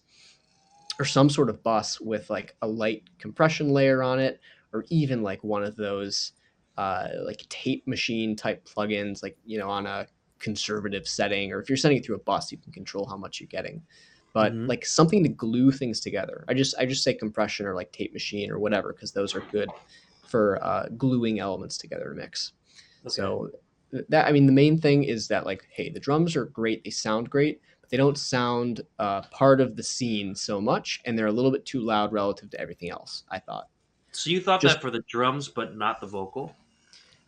S4: or some sort of bus with like a light compression layer on it, or even like one of those like tape machine type plugins, like on a conservative setting, or if you're sending it through a bus, you can control how much you're getting. But
S3: Mm-hmm.
S4: like something to glue things together. I just say compression or like tape machine or whatever because those are good for gluing elements together to mix.
S3: Okay.
S4: So that I mean the main thing is that like hey, the drums are great, they sound great, they don't sound part of the scene so much, and they're a little bit too loud relative to everything else. I thought.
S3: So you thought
S4: Just
S3: that for the drums, but not the vocal?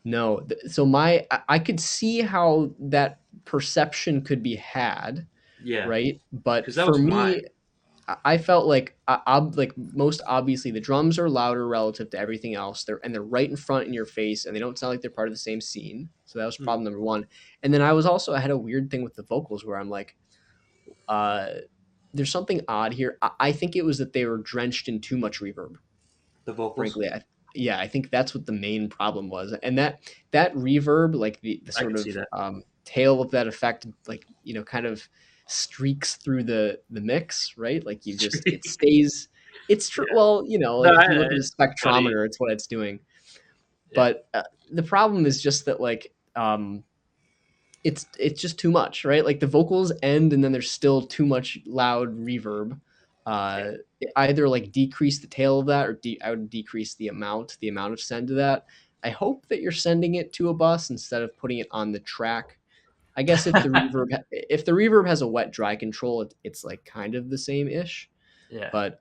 S4: no. So I could see how that perception could be had,
S3: Yeah,
S4: right? But
S3: because that
S4: for
S3: was mine.
S4: me, I felt like like most obviously the drums are louder relative to everything else. They're right in front in your face, and they don't sound like they're part of the same scene. So that was
S3: Hmm.
S4: problem number one. And then I had a weird thing with the vocals where I'm like, uh, there's something odd here. I think it was that they were drenched in too much reverb.
S3: The vocals.
S4: Frankly, yeah, I think that's what the main problem was, and that reverb, like the
S3: I
S4: sort
S3: can see
S4: of
S3: that.
S4: tail of that effect, like kind of streaks through the mix, right? Like it stays. It's true.
S3: Yeah.
S4: Well,
S3: No,
S4: like if you look at a
S3: it's funny.
S4: spectrometer, it's what it's doing.
S3: Yeah.
S4: But the problem is just that like it's just too much, right? Like the vocals end and then there's still too much loud reverb.
S3: Yeah.
S4: Either like decrease the tail of that, or I would decrease the amount of send to that. I hope that you're sending it to a bus instead of putting it on the track. I guess if the reverb has a wet dry control, it's like kind of the same ish.
S3: Yeah.
S4: But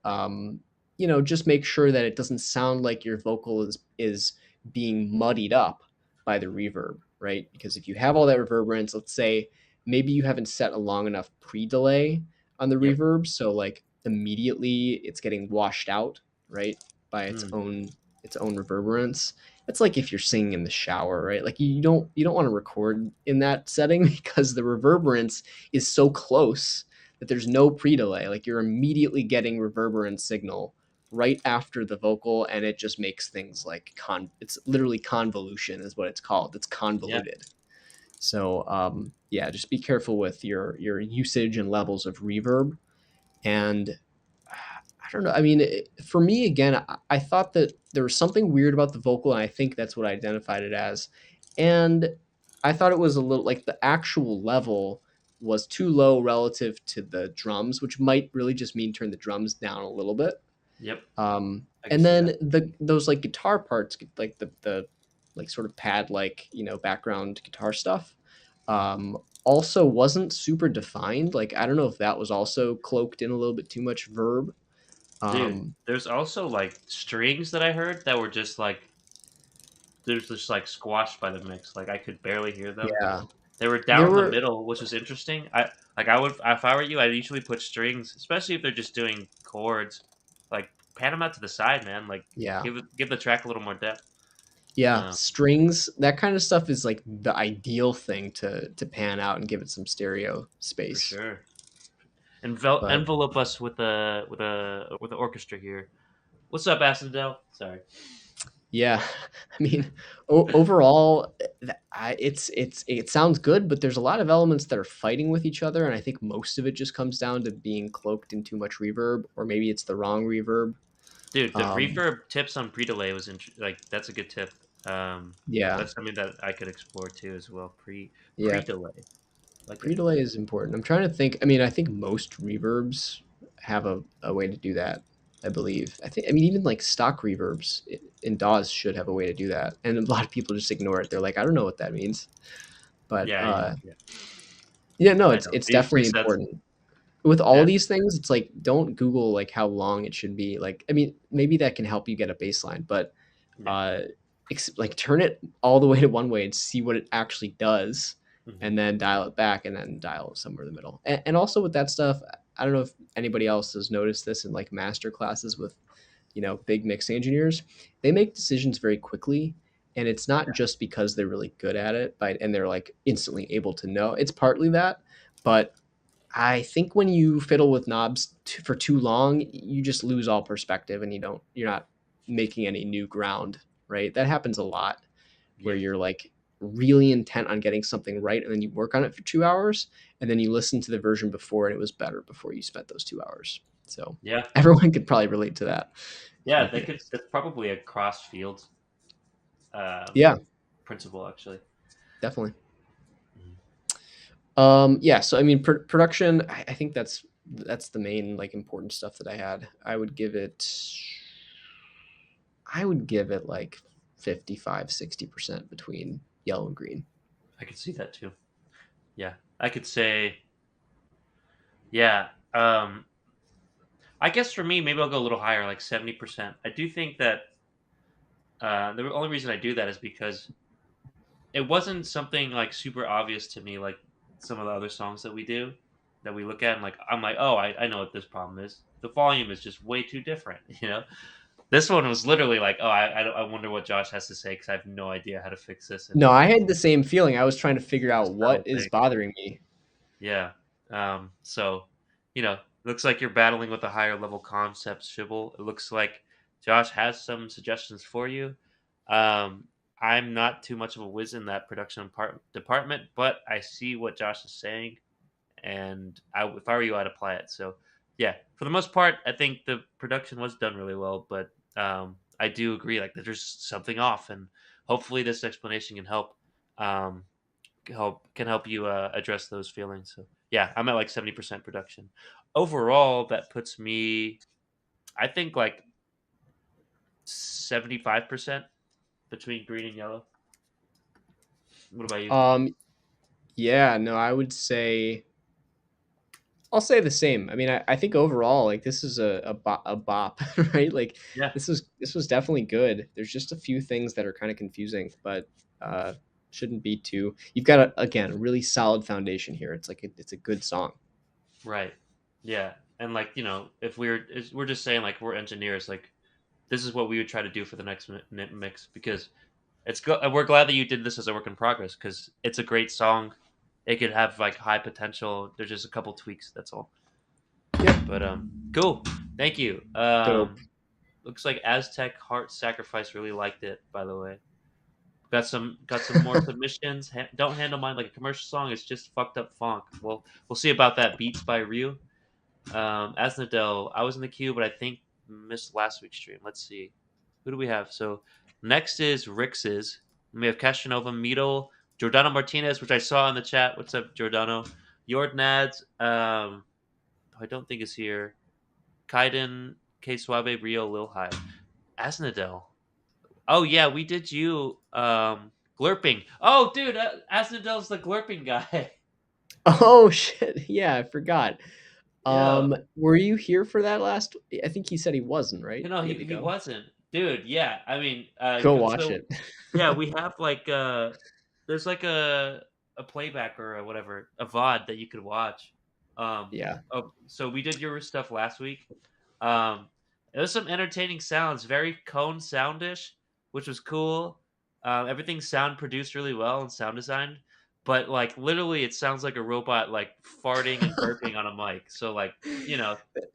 S4: just make sure that it doesn't sound like your vocal is being muddied up by the reverb, right? Because if you have all that reverberance, let's say maybe you haven't set a long enough pre-delay on the
S3: Yep.
S4: reverb, so like immediately it's getting washed out, right, by
S3: Mm.
S4: its own reverberance. It's like if you're singing in the shower, right? Like you don't want to record in that setting because the reverberance is so close that there's no pre-delay. Like you're immediately getting reverberant signal right after the vocal, and it just makes things like it's literally convolution is what it's called. It's
S3: Yeah.
S4: convoluted. So yeah, just be careful with your usage and levels of reverb. And I don't know. I mean, for me, again, I thought that there was something weird about the vocal, and I think that's what I identified it as. And I thought it was a little like the actual level was too low relative to the drums, which might really just mean turn the drums down a little bit.
S3: Yep. I can
S4: And
S3: see
S4: then
S3: that.
S4: those like guitar parts, like the like sort of pad like background guitar stuff, also wasn't super defined. Like I don't know if that was also cloaked in a little bit too much verb.
S3: Dude,
S4: Um,
S3: there's also like strings that I heard that were just like there's just like squashed by the mix. Like I could barely hear them.
S4: yeah,
S3: They were
S4: there
S3: down in the
S4: were
S3: middle, which was interesting. I would if I were you, I'd usually put strings, especially if they're just doing chords. Like pan them out to the side, man. Like
S4: yeah.
S3: give the track a little more depth.
S4: Yeah,
S3: Um,
S4: strings, that kind of stuff is like the ideal thing to pan out and give it some stereo
S3: for
S4: space.
S3: sure.
S4: But
S3: Envelope us with the orchestra here. What's up, Ascendel? Sorry.
S4: yeah, I mean, overall, it sounds good, but there's a lot of elements that are fighting with each other, and I think most of it just comes down to being cloaked in too much reverb, or maybe it's the wrong reverb.
S3: Dude, the
S4: Um,
S3: reverb tips on pre-delay was like that's a good tip.
S4: yeah,
S3: That's something that I could explore too as well.
S4: yeah,
S3: Pre-delay, like it.
S4: pre-delay is important. I'm trying to think. I mean, I think most reverbs have a way to do that. I believe. I mean, even like stock reverbs in DAWs should have a way to do that, and a lot of people just ignore it. They're like, I don't know what that means, but
S3: Yeah.
S4: yeah, no,
S3: I
S4: it's
S3: know.
S4: it's
S3: These
S4: definitely
S3: presets.
S4: important. With all
S3: Yeah.
S4: these things, it's like don't Google like how long it should be. Like, I mean, maybe that can help you get a baseline, but
S3: Yeah.
S4: uh, like turn it all the way to one way and see what it actually does,
S3: Mhm.
S4: and then dial it back, and then dial it somewhere in the middle. And also with that stuff, I don't know if anybody else has noticed this in like master classes with big mixing engineers. They make decisions very quickly, and it's not just because they're really good at it, but and they're like instantly able to know. It's partly that, but I think when you fiddle with knobs for too long, you just lose all perspective, and you're not making any new ground, right? That happens a lot where
S3: Yeah.
S4: you're like really intent on getting something right, and then you work on it for 2 hours, and then you listen to the version before and it was better before you spent those 2 hours. So
S3: Yeah.
S4: everyone could probably relate to that.
S3: Yeah.
S4: With mix.
S3: That's probably a cross field um,
S4: Yeah,
S3: principle, actually.
S4: definitely.
S3: Mhm.
S4: Yeah, so I mean, production. I think that's the main like important stuff that I had. I would give it like 55-60% between yellow and green.
S3: I could see that too. Yeah. I could say, yeah. I guess for me, maybe I'll go a little higher, like 70%. I do think that the only reason I do that is because it wasn't something like super obvious to me, like some of the other songs that we do, that we look at, and like I'm like, oh, I know what this problem is. The volume is just way too different, you know. This one was literally like, oh, I wonder what Josh has to say because I have no idea how to fix this, and
S4: No, I had the same feeling. I was trying to figure
S3: it's a
S4: out what
S3: subtle
S4: is
S3: thing.
S4: bothering me.
S3: Yeah. So, looks like you're battling with a higher level concept, Shibble. It looks like Josh has some suggestions for you. Um, I'm not too much of a whiz in that production department, but I see what Josh is saying, and if I were you, I'd apply it. So, yeah, for the most part, I think the production was done really well, but I do agree like that there's something off, and hopefully this explanation can um, help you address those feelings. So yeah, I'm at like 70% production overall. That puts me, I think, like 75% between green and yellow. What about you?
S4: Um, yeah, no, I'll say the same. I mean, I think overall, like this is a bop, right? Like
S3: Yeah,
S4: this was definitely good. There's just a few things that are kind of confusing, but uh, shouldn't be too. You've got again a really solid foundation here. It's a good song.
S3: right. Yeah, and like if we're just saying like we're engineers, like this is what we would try to do for the next mix because we're glad that you did this as a work in progress because it's a great song. It could have like high potential. There's just a couple tweaks. That's all.
S4: Yep.
S3: But cool. Thank you.
S4: Dope.
S3: Looks like Aztec Heart Sacrifice really liked it. By the way, got some more submissions. Don't handle mine like a commercial song. It's just fucked up funk. Well, we'll see about that. Beats by Ryu. Asnadel, I was in the queue, but I think missed last week's stream. Let's see. Who do we have? So next is Rix's. We have Casanova, Mito, Giordano Martinez, which I saw in the chat. What's up, Giordano? Yordnads, I don't think is here. Kaiden, K Suave, Rio, Lil High. Asnadel. Oh yeah, we did you glurping. Oh dude, Asnadel's the glurping guy.
S4: Oh shit! Yeah, I forgot.
S3: Yeah.
S4: Were you here for that last? I think he said he wasn't. Right?
S3: No,
S4: He
S3: he
S4: had to
S3: he
S4: go.
S3: wasn't. Dude, yeah. I mean,
S4: Go watch
S3: so
S4: it.
S3: yeah, we have like there's like a playback or a whatever, a VOD that you could watch.
S4: Yeah.
S3: So we did your stuff last week. Um, it was some entertaining sounds, very cone soundish, which was cool. Everything sound produced really well and sound designed, but like literally, it sounds like a robot like farting and burping on a mic. So like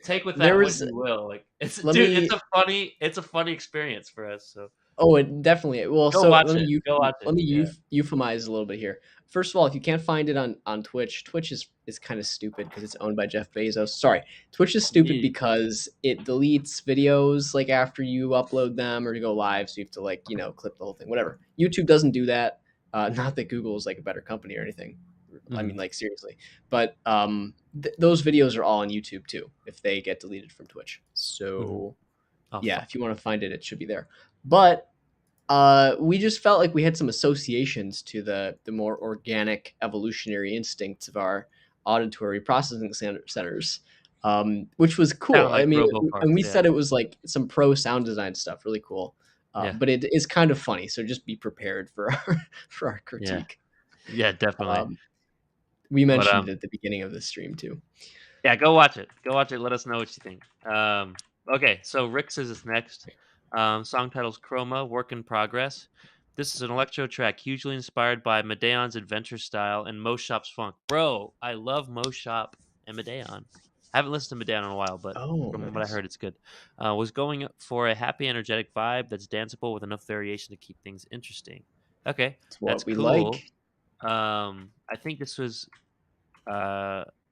S3: take with
S4: There
S3: that what
S4: was.
S3: you will. Like it's
S4: Let
S3: dude,
S4: me.
S3: it's a funny experience for us. So
S4: Oh, it definitely. Well,
S3: go
S4: so
S3: watch it. Go watch
S4: let
S3: it.
S4: me
S3: Yeah.
S4: euphemize a little bit here. First of all, if you can't find it on Twitch, Twitch is kind of stupid because it's owned by Jeff Bezos. Sorry, Twitch is stupid
S3: Yeah.
S4: because it deletes videos like after you upload them or you go live, so you have to like clip the whole thing. Whatever. YouTube doesn't do that. Not that Google is like a better company or anything. I mean,
S3: Mhm.
S4: like seriously, but those videos are all on YouTube too, if they get deleted from Twitch. So
S3: Oh,
S4: yeah,
S3: fuck.
S4: if you want to find it, it should be there. But we just felt like we had some associations to the more organic evolutionary instincts of our auditory processing centers, which was cool.
S3: Sound like
S4: I mean,
S3: robo
S4: and we
S3: parts,
S4: said it was like some pro sound design stuff, really cool.
S3: Yeah.
S4: But it is kind of funny, so just be prepared for our critique.
S3: Yeah, definitely.
S4: We
S3: But,
S4: mentioned it at the beginning of the stream too.
S3: Yeah, go watch it. Go watch it. Let us know what you think. Okay, so Rick's is next. Song title's Chroma, Work in Progress. This is an electro track hugely inspired by Medeon's adventure style and Mo Shop's funk. Bro, I love Mo Shop and Medeon. I haven't listened to Medeon in a while, but from what I
S4: Nice.
S3: heard, it's good. Was going for a happy, energetic vibe that's danceable with enough variation to keep things interesting. Okay,
S4: It's what
S3: that's
S4: we
S3: cool.
S4: like.
S3: I think this was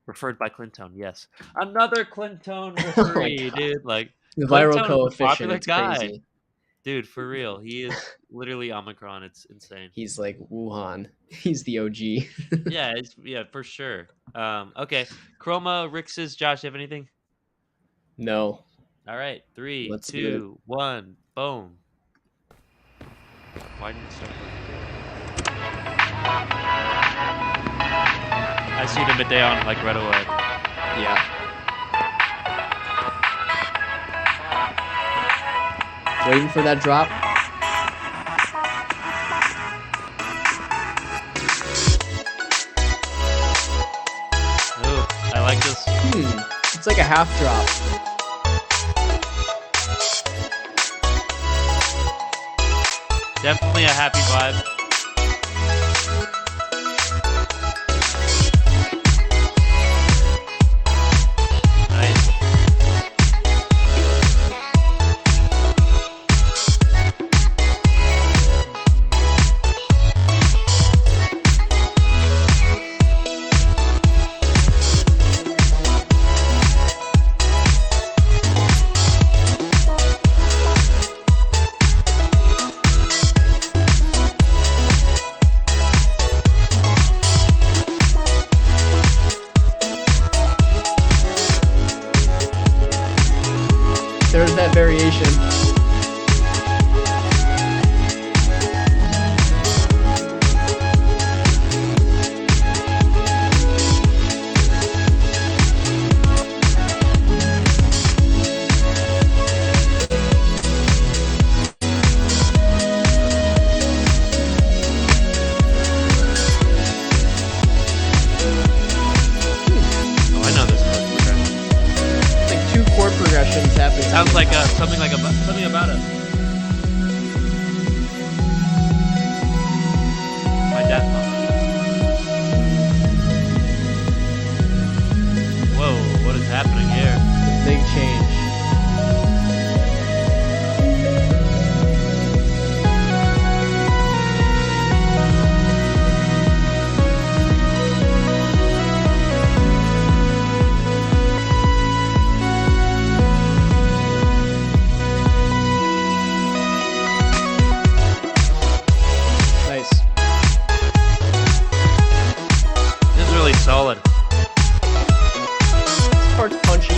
S3: referred by Clintone. Yes, another Clintone referee,
S4: God.
S3: dude. Like
S4: The viral
S3: Clintone's a
S4: coefficient,
S3: popular
S4: it's
S3: guy.
S4: crazy.
S3: Dude, for real, he is literally Omicron. It's insane.
S4: He's like Wuhan. He's the OG.
S3: Yeah, for sure. Okay, Chroma, Rix's, Josh, you have anything?
S4: No.
S3: All right, 3,
S4: Let's do
S3: 2, 1, boom. Why didn't it start? I see the Medeon like right away.
S4: Yeah. Waiting for that drop.
S3: Ooh, I like this.
S4: It's like a half drop.
S3: Definitely a happy vibe. Nice.
S4: There's that variation.
S3: Oh, I know this chord progression.
S4: It's like 2 chord progressions happening.
S3: Sounds like something about it. My Daft Punk. Whoa, what is happening here?
S4: Big change. Nice.
S3: This is really solid.
S4: This part's punchy.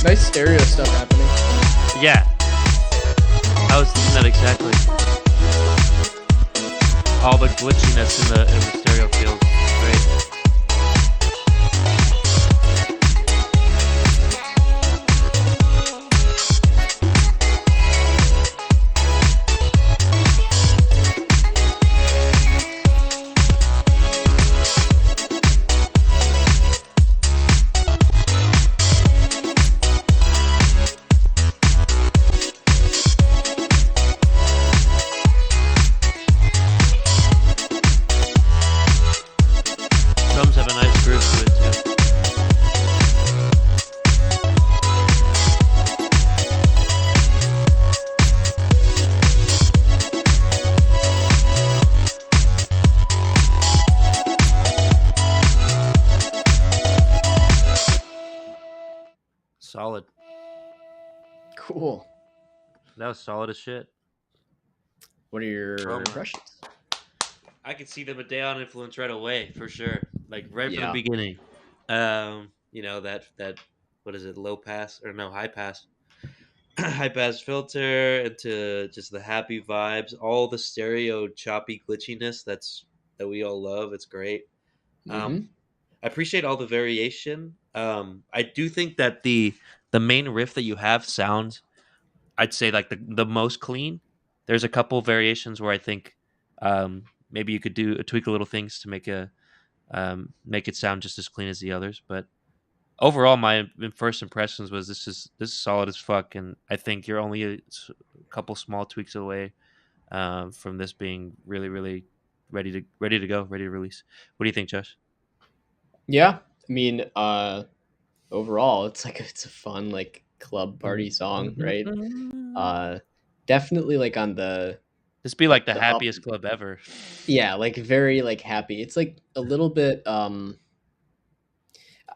S4: Nice stereo stuff happening.
S3: Yeah. I was thinking that exactly. All the glitchiness in the stereo feels great. solid.
S4: Cool.
S3: That was solid as shit.
S4: What are your
S3: Oh my.
S4: impressions?
S3: I could see the Madeon influence right away for sure. Like right from the
S4: Yeah.
S3: beginning. You know, that what is it, low pass or no, high pass. High pass filter into just the happy vibes, all the stereo choppy glitchiness that we all love. It's great.
S4: Mm-hmm.
S3: I appreciate all the variation. I do think that the main riff that you have sounds, I'd say, like the most clean. There's a couple variations where I think maybe you could do tweak a little things to make it sound just as clean as the others. But overall, my first impressions was this is solid as fuck, and I think you're only a couple small tweaks away from this being really really ready to go, ready to release. What do you think, Josh?
S4: Yeah. I mean, overall, it's a fun like club party song, right? Uh, Definitely like on
S3: This be like the
S4: the up.
S3: happiest club ever.
S4: Yeah, like very like happy. It's like a little bit.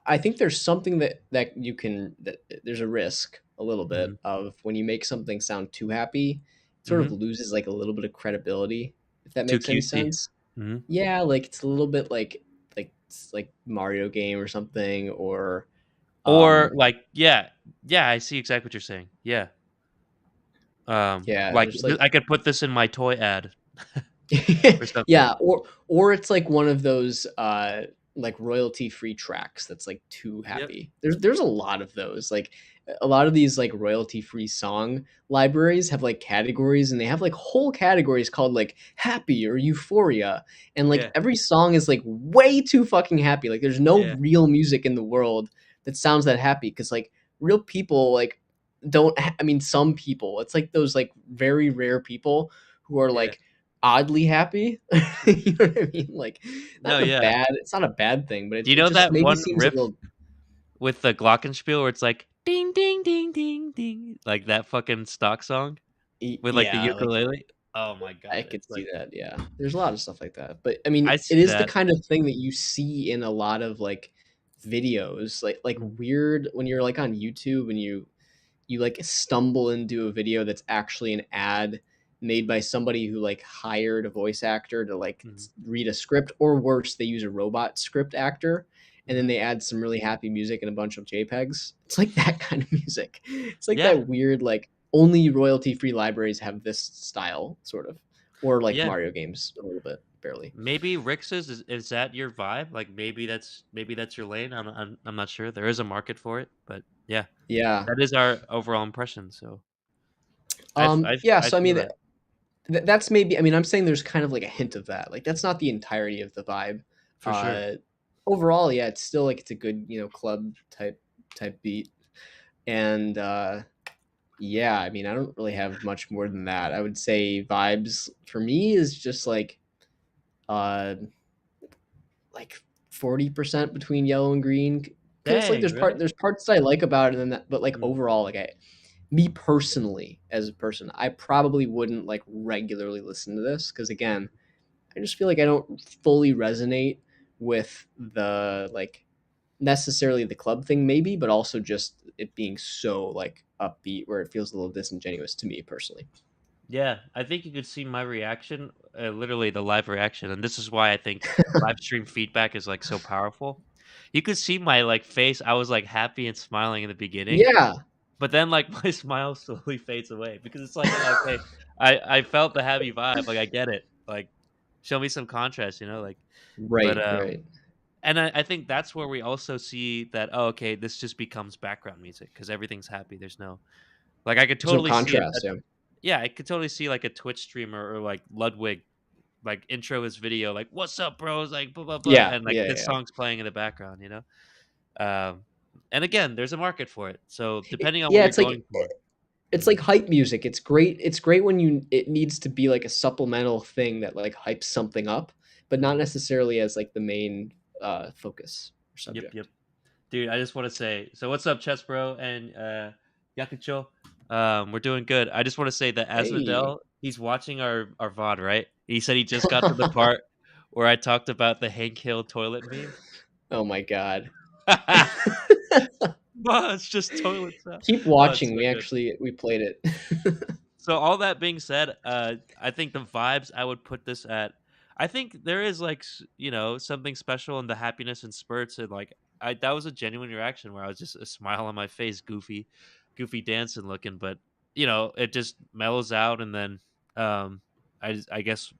S4: I think there's something that you can that there's a risk a little bit
S3: Mhm.
S4: of when you make something sound too happy, it sort of
S3: Mhm.
S4: loses like a little bit of credibility, if that
S3: Too
S4: makes any
S3: cutesy.
S4: sense.
S3: Mhm.
S4: Yeah, like it's a little bit like it's like Mario game or something, or
S3: Or
S4: um
S3: like, yeah, I see exactly what you're saying. Yeah.
S4: yeah,
S3: Like
S4: there's like
S3: I could put this in my toy ad or something.
S4: yeah, or it's like one of those like royalty free tracks that's like too
S3: Yep.
S4: happy. There's a lot of those. Like a lot of these like royalty free song libraries have like categories, and they have like whole categories called like happy or euphoria, and like
S3: Yeah.
S4: every song is like way too fucking happy. Like there's no
S3: Yeah.
S4: real music in the world that sounds that happy, cuz like real people like I mean some people. It's like those like very rare people who are
S3: Yeah.
S4: like oddly happy. You know what I mean? Like,
S3: No, yeah.
S4: it's not a bad thing, but
S3: Do you
S4: it
S3: know
S4: just
S3: that
S4: maybe
S3: one
S4: seems a
S3: riff
S4: little.
S3: with the glockenspiel where it's like ding ding ding ding ding, like that fucking stock song with like the
S4: Yeah, like
S3: ukulele? Oh my
S4: I
S3: god,
S4: could
S3: it's
S4: see
S3: like
S4: that. Yeah, there's a lot of stuff like that, but I mean,
S3: I
S4: it
S3: see
S4: is the
S3: that.
S4: kind of thing that you see in a lot of like videos, like
S3: Mhm.
S4: weird when you're like on YouTube and you like stumble into a video that's actually an ad made by somebody who like hired a voice actor to like
S3: Mhm.
S4: read a script, or worse, they use a robot script actor and then
S3: Mhm.
S4: they add some really happy music and a bunch of JPEGs. It's like that kind of music. It's like
S3: Yeah.
S4: that weird like only royalty free libraries have this style sort of, or like
S3: Yeah.
S4: Mario games a little bit, barely.
S3: Maybe Rix's is that your vibe? Like maybe that's your lane. I'm not sure. There is a market for it, but yeah,
S4: Yeah.
S3: that is our overall impression. So I
S4: Yeah.
S3: I
S4: So I
S3: feel
S4: mean,
S3: that
S4: that's maybe. I mean, I'm saying there's kind of like a hint of that. Like that's not the entirety of the vibe.
S3: for sure.
S4: Uh, Overall, yeah, it's still like it's a good club type beat, and yeah, I mean, I don't really have much more than that. I would say vibes for me is just uh like 40% between yellow and green, because like
S3: Dang, really?
S4: there's parts that I like about it, and that, but like
S3: Mm,
S4: overall, like me personally as a person, I probably wouldn't like regularly listen to this because again, I just feel like I don't fully resonate with the like necessarily the club thing maybe, but also just it being so like upbeat where it feels a little disingenuous to me personally.
S3: yeah, I think you could see my reaction, literally the live reaction, and this is why I think live stream feedback is like so powerful. You could see my like face. I was like happy and smiling in the beginning,
S4: Yeah.
S3: but then like my smile slowly fades away because it's like okay, I felt the happy vibe. Like I get it. Like show me some contrast, you know. Like but
S4: Right, right.
S3: and I think that's where we also see that, oh, okay, this just becomes background music because everything's happy. There's no like I could
S4: There's no
S3: totally see it.
S4: contrast, yeah.
S3: Yeah, I could totally see like a Twitch streamer or like Ludwig like intro his video like "What's up, bros?" like blah blah blah,
S4: Yeah,
S3: and like
S4: yeah,
S3: this
S4: yeah.
S3: song's playing in the background, you know. Um, and again, there's a market for it. So depending on what
S4: Yeah,
S3: you're going for.
S4: it's like hype music. It's great when it needs to be like a supplemental thing that like hypes something up, but not
S3: Mhm.
S4: necessarily as like the main focus or
S3: Yep, yep.
S4: subject.
S3: Dude, I just want to say, so what's up, Chess Bro and Yakucho? We're doing good. I just want to say that
S4: Hey.
S3: Asmodel, he's watching our VOD, right? He said he just got to the part where I talked about the Hank Hill toilet meme.
S4: Oh my god.
S3: No, it's just toilet sound.
S4: Keep
S3: Oh, it's
S4: watching.
S3: so good.
S4: We played it.
S3: So all that being said, I think the vibes I would put this at. I think there is like something special in the happiness and spurts, and like that was a genuine reaction where I was just a smile on my face, goofy dancing looking, but it just mellows out, and then um I guess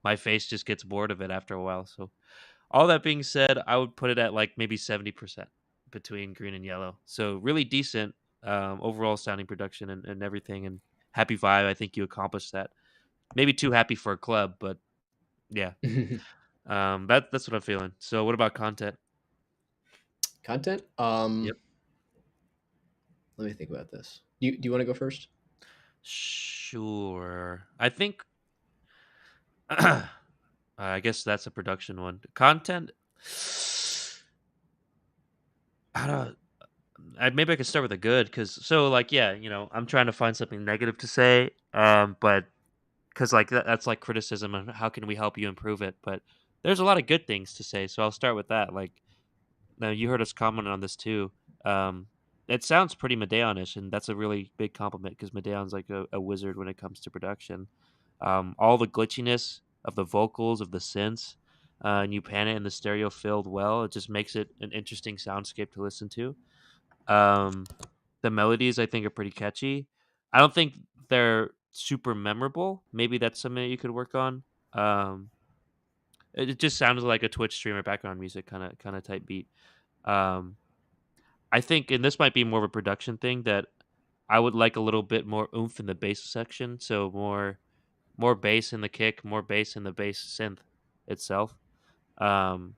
S3: my face just gets bored of it after a while. So all that being said, I would put it at like maybe 70% between green and yellow. So really decent overall sounding production and everything, and happy vibe. I think you accomplished that. Maybe too happy for a club, but yeah, that's what I'm feeling. So what about content?
S4: Content.
S3: Yep.
S4: Let me think about this. Do you want to go first?
S3: Sure. I think I guess that's a production one. Content. I don't. Maybe I could start with a good because like yeah, I'm trying to find something negative to say, but because like that's like criticism and how can we help you improve it, but there's a lot of good things to say, so I'll start with that. Like now you heard us comment on this too. Um, it sounds pretty Madeonish, and that's a really big compliment because Madeon's like a wizard when it comes to production. All the glitchiness of the vocals of the synths, and you pan it and the stereo filled well. It just makes it an interesting soundscape to listen to. Um, the melodies I think are pretty catchy. I don't think they're super memorable. Maybe that's something that you could work on. Um, it just sounded like a Twitch streamer background music kind of type beat. Um, I think, and this might be more of a production thing, that I would like a little bit more oomph in the bass section. So more bass in the kick, more bass in the bass synth itself. Um,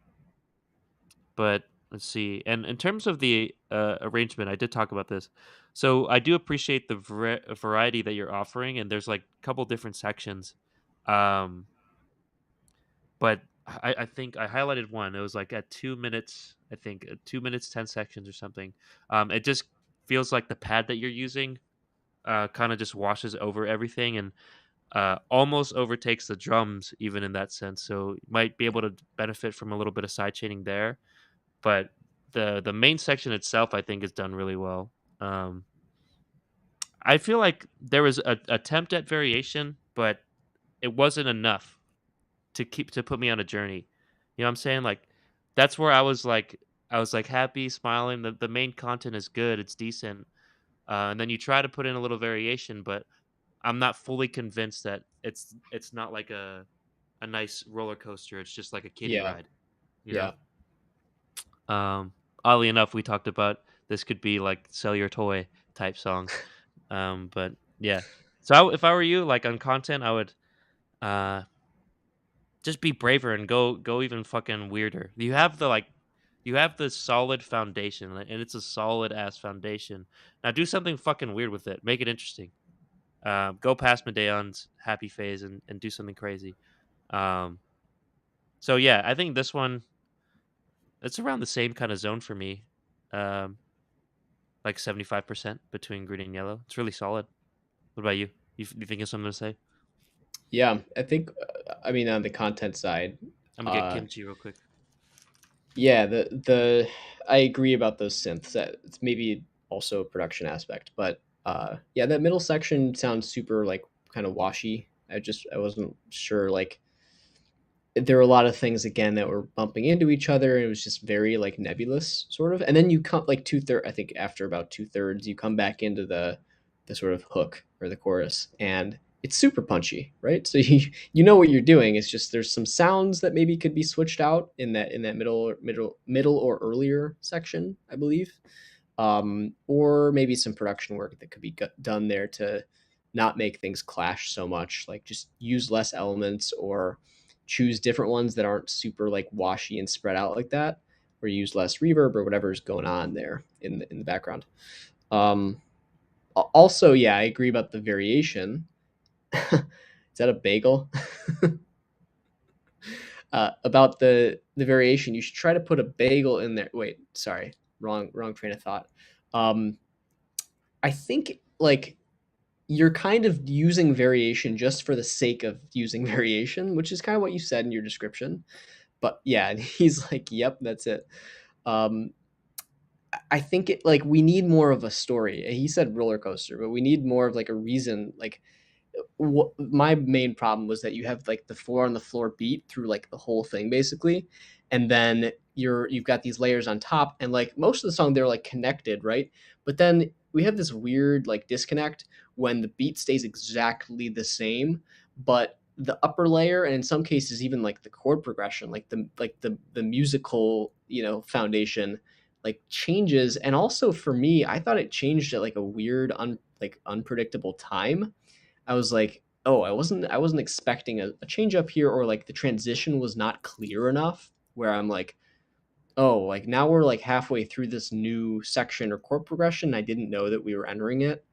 S3: But let's see. And in terms of the arrangement, I did talk about this. So I do appreciate the variety that you're offering, and there's like a couple different sections. Um, but I think I highlighted one. It was like at 2 minutes, I think 2 minutes, 10 sections or something. It just feels like the pad that you're using kind of just washes over everything and almost overtakes the drums, even in that sense. So you might be able to benefit from a little bit of side chaining there, but the main section itself, I think, is done really well. Um, I feel like there was a attempt at variation, but it wasn't enough to put me on a journey. You know what I'm saying? Like that's where I was like happy, smiling. The main content is good, it's decent, and then you try to put in a little variation, but I'm not fully convinced that it's not like a nice roller coaster. It's just like a kiddie
S4: Yeah.
S3: ride. You know.
S4: Yeah.
S3: Oddly enough, we talked about this could be like sell your toy type songs. But yeah. So if I were you, like on content, I would uh just be braver and go even fucking weirder. You have the solid foundation, and it's a solid ass foundation. Now do something fucking weird with it. Make it interesting. Go past Medeon's happy phase and do something crazy. Um, so yeah, I think this one it's around the same kind of zone for me. Um, like 75% between green and yellow. It's really solid. What about you? You think of something to say?
S4: Yeah. I think. I mean, on the content side,
S3: I'm gonna get
S4: uh,
S3: kimchi real quick.
S4: yeah. The I agree about those synths. That it's maybe also a production aspect, but yeah, that middle section sounds super like kind of washy. I wasn't sure like there were a lot of things again that were bumping into each other, and it was just very like nebulous sort of. And then you come like I think after about 2/3 you come back into the sort of hook or the chorus, and it's super punchy, right? So you know what you're doing. It's just there's some sounds that maybe could be switched out in that middle or earlier section, I believe, or maybe some production work that could be done there to not make things clash so much, like just use less elements or choose different ones that aren't super like washy and spread out like that, or use less reverb or whatever's going on there in the background. um Also, yeah, I agree about the variation. Is that a bagel? About the variation, you should try to put a bagel in there. Wait, sorry, wrong train of thought. um I think like you're kind of using variation just for the sake of using variation, which is kind of what you said in your description. But yeah, he's like, "Yep, that's it." Um, I think it like we need more of a story. He said roller coaster, but we need more of like a reason. Like my main problem was that you have like the four on the floor beat through like the whole thing basically, and then you've got these layers on top, and like most of the song they're like connected, right? But then we have this weird like disconnect when the beat stays exactly the same, but the upper layer, and in some cases even like the chord progression, like the musical, foundation, like changes. And also for me, I thought it changed at like a weird like unpredictable time. I was like, oh, I wasn't expecting a change up here, or like the transition was not clear enough where I'm like, oh, like now we're like halfway through this new section or chord progression. I didn't know that we were entering it,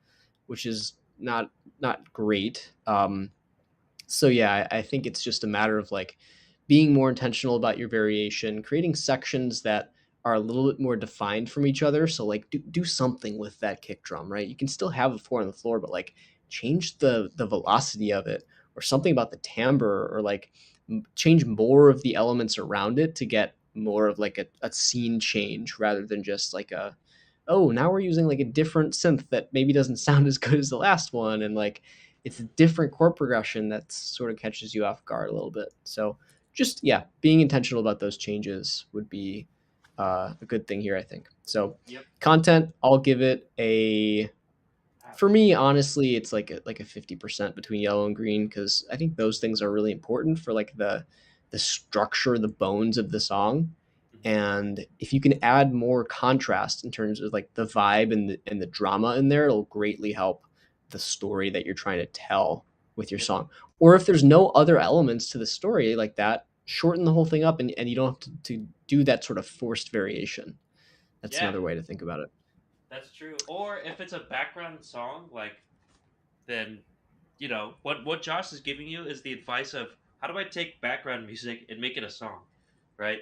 S4: which is not great. So yeah, I think it's just a matter of like being more intentional about your variation, creating sections that are a little bit more defined from each other. So like do something with that kick drum, right? You can still have a four on the floor, but like change the velocity of it, or something about the timbre, or like change more of the elements around it to get more of like a scene change, rather than just like a, oh, now we're using like a different synth that maybe doesn't sound as good as the last one, and like it's a different chord progression that sort of catches you off guard a little bit. So just, yeah, being intentional about those changes would be a good thing here, I think. So
S3: Yep.
S4: content, I'll give it a, for me, honestly, it's like a 50% between yellow and green, because I think those things are really important for like the structure, the bones of the song. And if you can add more contrast in terms of like the vibe and the drama in there, it'll greatly help the story that you're trying to tell with your song. Or if there's no other elements to the story like that, shorten the whole thing up, and you don't have to do that sort of forced variation. That's
S3: Yeah,
S4: another way to think about it.
S3: that's true. Or if it's a background song, like, then what Josh is giving you is the advice of how do I take background music and make it a song, right?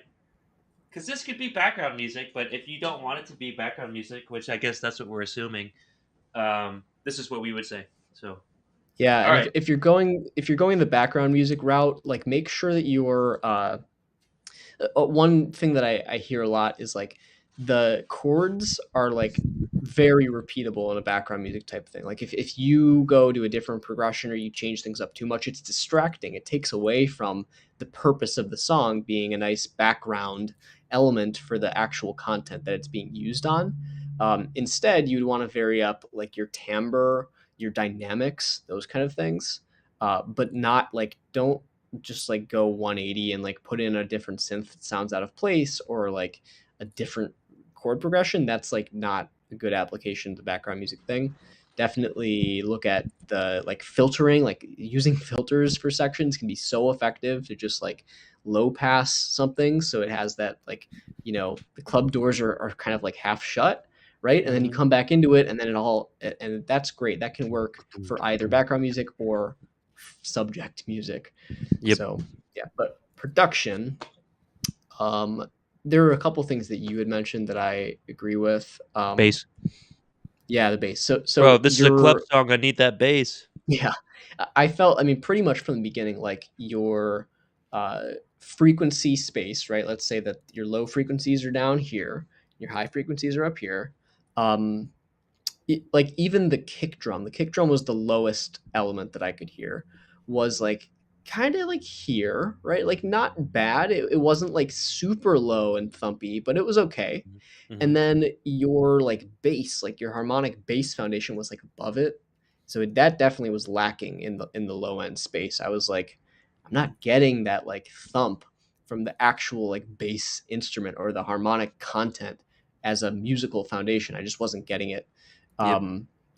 S3: Because this could be background music, but if you don't want it to be background music, which I guess that's what we're assuming, this is what we would say. So,
S4: Yeah,
S3: all
S4: and
S3: right.
S4: if you're going the background music route, like make sure that you're one thing that I hear a lot is like the chords are like very repeatable in a background music type thing. Like if you go to a different progression or you change things up too much, it's distracting. It takes away from the purpose of the song being a nice background element for the actual content that it's being used on. Instead, you'd want to vary up like your timbre, your dynamics, those kind of things, but not like, don't just like go 180 and like put in a different synth that sounds out of place, or like a different chord progression. That's like not a good application of the background music thing. Definitely look at the like filtering, like using filters for sections can be so effective to just like low pass something so it has that like, the club doors are kind of like half shut, right? And then you
S3: Mhm.
S4: come back into it, and then and that's great. That can work for either background music or subject music.
S3: Yep.
S4: So yeah, but production, um, there are a couple things that you had mentioned that I agree with.
S3: Bass.
S4: Yeah, the bass. So
S3: Bro,
S4: so
S3: this is a club
S4: you're
S3: song. I need that bass.
S4: yeah, I felt, I mean, pretty much from the beginning, like your frequency space, right? Let's say that your low frequencies are down here, your high frequencies are up here. Um, like even the kick drum was the lowest element that I could hear, was like kind of like here, right? Like not bad. It wasn't like super low and thumpy, but it was okay.
S3: Mm-hmm.
S4: And then your like bass, like your harmonic bass foundation was like above it. So that definitely was lacking in the low end space. I was like, I'm not getting that like thump from the actual like bass instrument or the harmonic content as a musical foundation. I just wasn't getting it.
S3: Yep.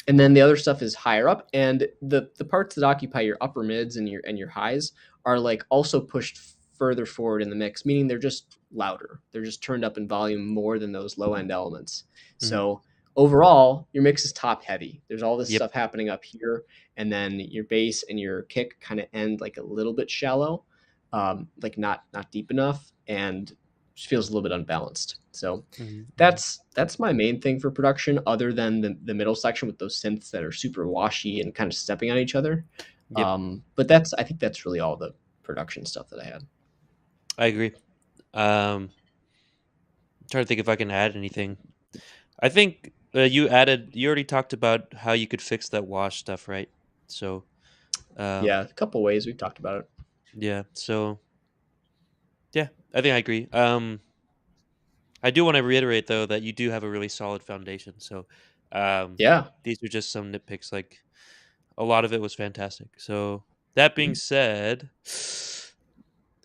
S4: And then the other stuff is higher up, and the parts that occupy your upper mids and your highs are like also pushed further forward in the mix, meaning they're just louder. They're just turned up in volume more than those low end elements.
S3: Mm-hmm.
S4: So overall, your mix is top heavy. There's all this
S3: Yep.
S4: stuff happening up here, and then your bass and your kick kind of end like a little bit shallow, like not deep enough, and just feels a little bit unbalanced. So
S3: Mm-hmm.
S4: that's my main thing for production, other than the middle section with those synths that are super washy and kind of stepping on each other.
S3: Yep.
S4: But I think that's really all the production stuff that I had.
S3: I agree. Trying to think if I can add anything. I think you already talked about how you could fix that wash stuff, right? So,
S4: Yeah, a couple ways we've talked about it.
S3: yeah. So, yeah, I think I agree. I do want to reiterate though that you do have a really solid foundation. So,
S4: Yeah.
S3: these are just some nitpicks. Like a lot of it was fantastic. So that being said, let's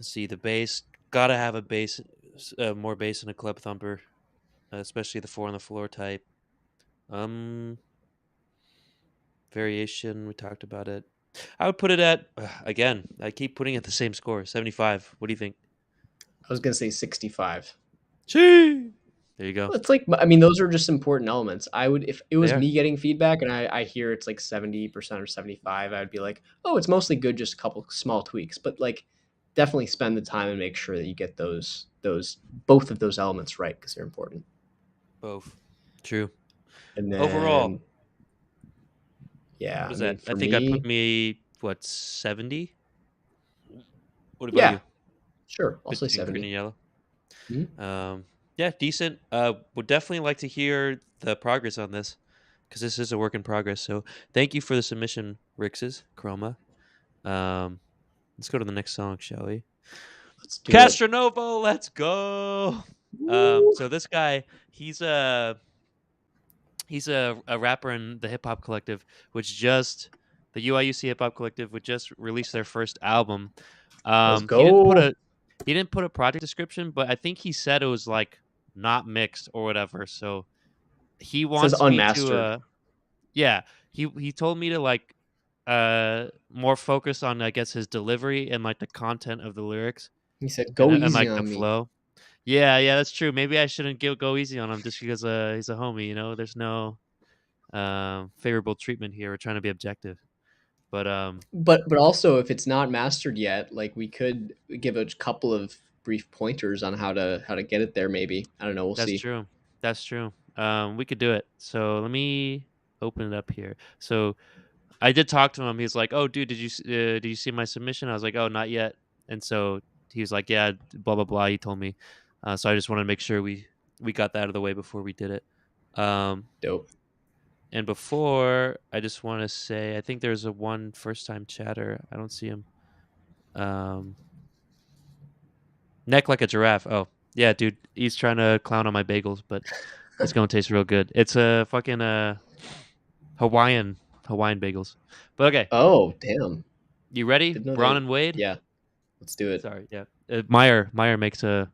S3: see the bass. Gotta have a bass, more bass in a club thumper, especially the 4 on the floor type. Variation. We talked about it. I would put it at again. I keep putting it the same score, 75. What do you think?
S4: I was gonna say 65.
S3: Chee! There you go.
S4: Well, it's like, I mean, those are just important elements. I would, if it was
S3: They are.
S4: me getting feedback and I hear it's like 70% or 75, I'd be like, oh, it's mostly good, just a couple small tweaks. But like, definitely spend the time and make sure that you get both of those elements right because they're important.
S3: Both. True.
S4: And then
S3: Overall,
S4: yeah,
S3: what is
S4: I mean,
S3: that?
S4: for
S3: I think I
S4: me,
S3: put me what 70. What about
S4: yeah,
S3: you?
S4: sure, I'll say
S3: Between green
S4: 70.
S3: and yellow.
S4: Mhm.
S3: Yeah, decent. Would definitely like to hear the progress on this because this is a work in progress. So thank you for the submission, Rix's Chroma. Let's go to the next song, shall we?
S4: Let's do it.
S3: Castronovo, let's go.
S4: Woo!
S3: So this guy, he's a rapper in the Hip Hop Collective, which just the UIUC Hip Hop Collective would just release their first album.
S4: Let's
S3: He didn't put
S4: go.
S3: a project description, but I think he said it was like not mixed or whatever. So he
S4: It says
S3: wants me to
S4: unmastered.
S3: yeah, he told me to like more focus on I guess his delivery and like the content of the lyrics
S4: He said, "Go
S3: and
S4: easy
S3: like the
S4: on me."
S3: flow. Yeah, that's true. Maybe I shouldn't go easy on him just because he's a homie, you know. There's no favorable treatment here. We're trying to be objective. But
S4: But also, if it's not mastered yet, like we could give a couple of brief pointers on how to get it there. Maybe, I don't know. We'll
S3: that's
S4: see.
S3: true. That's true. We could do it. So let me open it up here. So I did talk to him. He's like, "Oh, dude, did you see my submission?" I was like, "Oh, not yet." And so he was like, "Yeah, blah blah blah." He told me. So I just wanted to make sure we got that out of the way before we did it.
S4: Dope.
S3: And before, I just want to say, I think there's one first time chatter. I don't see him. Neck like a giraffe. Oh, yeah, dude. He's trying to clown on my bagels, but it's gonna taste real good. It's a fucking Hawaiian bagels. But okay,
S4: Oh, damn.
S3: you ready?
S4: Didn't know
S3: Braun
S4: they.
S3: and Wade.
S4: Yeah, let's do it.
S3: Sorry, yeah. Meyer makes a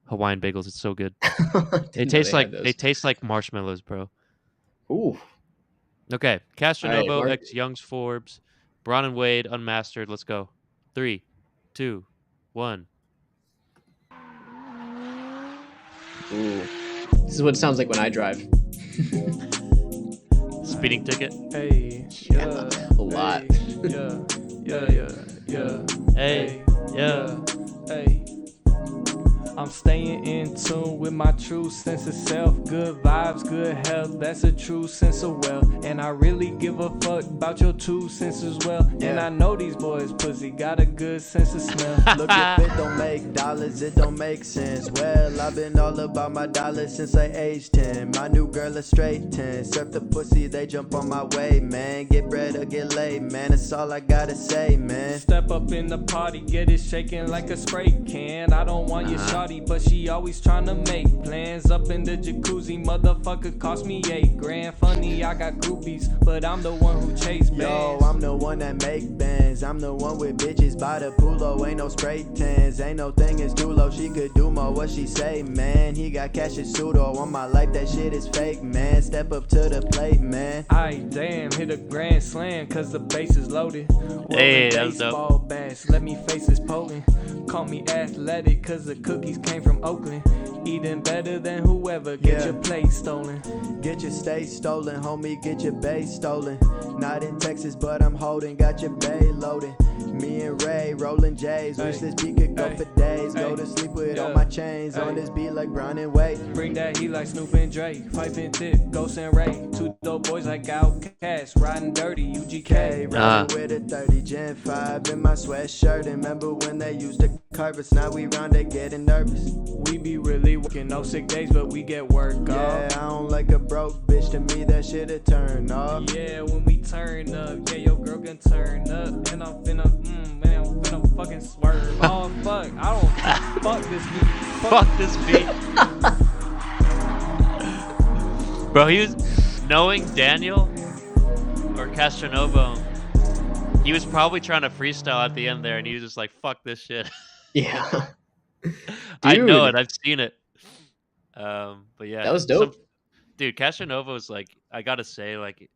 S3: Hawaiian bagels. It's so good. They
S4: Didn't know
S3: taste
S4: they had
S3: like
S4: those.
S3: marshmallows, bro.
S4: Ooh.
S3: Okay,
S4: All right,
S3: Castronovo
S4: Mark.
S3: x Young's Forbes, Braun and Wade unmastered. Let's go. 3, 2, 1.
S4: Ooh. This is what it sounds like when I drive.
S3: Speeding ticket.
S7: Hey,
S4: Yeah, a lot.
S7: yeah.
S3: Hey, yeah.
S7: Hey. I'm staying in tune with my true sense of self. Good vibes, good health, that's a true sense of wealth. And I really give a fuck about your 2 cents as well. And I know these boys pussy got a good sense of smell.
S8: Look, if it don't make dollars, it don't make sense. Well, I've been all about my dollars since I aged 10. My new girl a straight 10. Surf the pussy, they jump on my way, man. Get bread or get laid, man. That's all I gotta say, man.
S7: Step up in the party, get it shaking like a spray can. I don't want your shawty, but she always tryna make plans. Up in the jacuzzi, motherfucker cost me $8 grand. Funny, I got groupies, but I'm the one who chase bands.
S8: Yo, I'm the one that make bands. I'm the one with bitches by the poolo. Ain't no spray tans, ain't no thing is too low. She could do more, what she say, man. He got cash and pseudo on my life, that shit is fake, man. Step up to the plate, man.
S7: Ay, damn, hit a grand slam, cause the base is loaded.
S3: Hey,
S7: Rolling
S3: that was dope.
S7: baseball bats, let me face this potent. Call me athletic, cause the cookies came from Oakland. Eating better than whoever, get
S8: Yeah.
S7: your plate stolen.
S8: Get your state stolen, homie, get your base stolen. Not in Texas, but I'm holding, got your bay loaded. Me and Ray rolling J's, wish
S7: Hey.
S8: this beat could go
S7: Hey.
S8: for days. Go
S7: Hey.
S8: to sleep with all
S7: Yeah.
S8: my chains on
S7: Hey.
S8: this beat like Brown and Wade.
S7: Bring that heat like Snoop and Dre. Piping thick, Ghost and Ray. 2 dope boys like Outkast. Riding dirty, UGK.
S8: Riding with a 30 Gen 5 in my sweatshirt. Remember when they used to curve us? Now we round it getting nervous.
S7: We be really constantly working, no sick days, but we get work
S8: Yeah,
S7: off.
S8: I don't like a broke bitch. To me, that shit a turn off.
S7: Yeah, when we turn up, yeah, your girl can turn up, and I'm finna, man, I'm finna fucking swerve. Oh fuck, I don't fuck this beat.
S3: Fuck this beat. Bro, he was knowing Daniel or Castronovo. He was probably trying to freestyle at the end there, and he was just like, "Fuck this shit."
S4: Yeah.
S3: I know
S4: Dude,
S3: it. I've seen it. But yeah,
S4: that was dope.
S3: dude, Castronovo is like, I gotta say, like,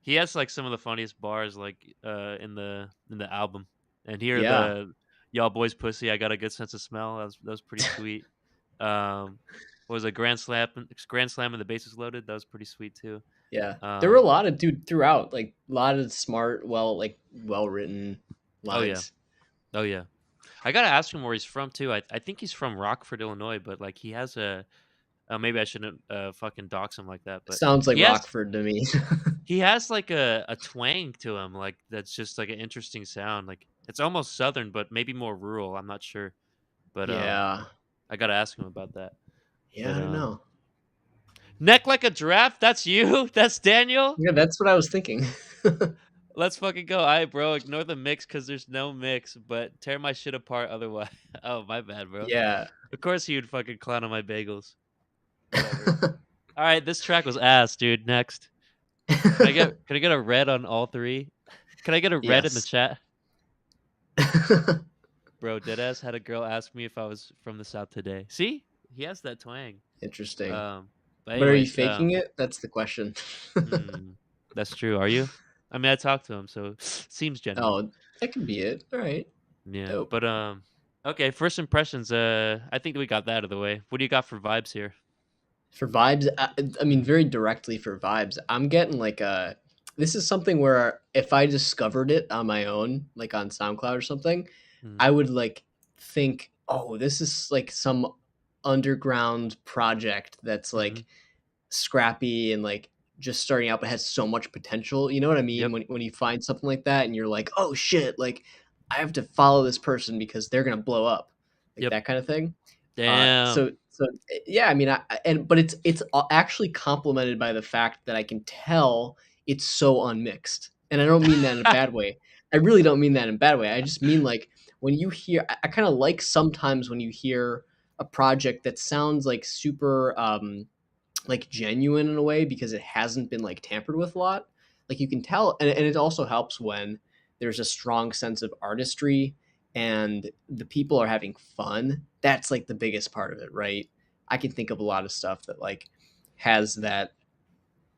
S3: he has like some of the funniest bars, like, in the album. And here,
S4: Yeah.
S3: the y'all boys pussy, I got a good sense of smell. That was pretty sweet. What was it, Grand Slam and the bases loaded? That was pretty sweet too.
S4: Yeah. There were a
S3: Um,
S4: lot of throughout, like a lot of smart, well written
S3: oh yeah,
S4: lines.
S3: oh yeah. I gotta ask him where he's from too. I think he's from Rockford, Illinois, but like he has a maybe I shouldn't fucking dox him like that, but
S4: Sounds like
S3: he has
S4: Rockford to me.
S3: like a twang to him, like that's just like an interesting sound. Like it's almost southern, but maybe more rural. I'm not sure, but
S4: Yeah.
S3: I gotta ask him about that.
S4: Yeah,
S3: But
S4: I don't know.
S3: neck like a giraffe. That's you. That's Daniel.
S4: Yeah, that's what I was thinking.
S3: Let's fucking go. All right, bro. Ignore the mix because there's no mix, but tear my shit apart otherwise. Oh, my bad, bro.
S4: Yeah.
S3: Of course he would fucking clown on my bagels. Whatever. All right, this track was ass, dude. Next. Can I get a red on all three? Can I get a red in the
S4: Yes.
S3: chat? Bro, deadass had a girl ask me if I was from the South today. See? He has that twang.
S4: Interesting.
S3: But
S4: But are you
S3: anyways,
S4: faking it? That's the question.
S3: that's true. Are you? I mean, I talked to him, so seems genuine.
S4: Oh, that could be it. All right.
S3: Yeah.
S4: Dope.
S3: But okay, first impressions, I think we got that out of the way. What do you got for vibes here?
S4: For vibes, I mean, very directly for vibes, I'm getting like this is something where if I discovered it on my own, like on SoundCloud or something, I would like think, oh, this is like some underground project that's like scrappy and like just starting out, but has so much potential. You know what I mean?
S3: Yep.
S4: When you find something like that and you're like, oh shit, like I have to follow this person because they're gonna blow up, like
S3: Yep.
S4: that kind of thing.
S3: Damn.
S4: So yeah, I mean, but it's actually complemented by the fact that I can tell it's so unmixed, and I don't mean that in a bad way. I really don't mean that in a bad way. I just mean like when you hear, I kind of like sometimes when you hear a project that sounds like super like genuine in a way because it hasn't been like tampered with a lot. Like you can tell, and it also helps when there's a strong sense of artistry and the people are having fun. That's like the biggest part of it, right? I can think of a lot of stuff that like has that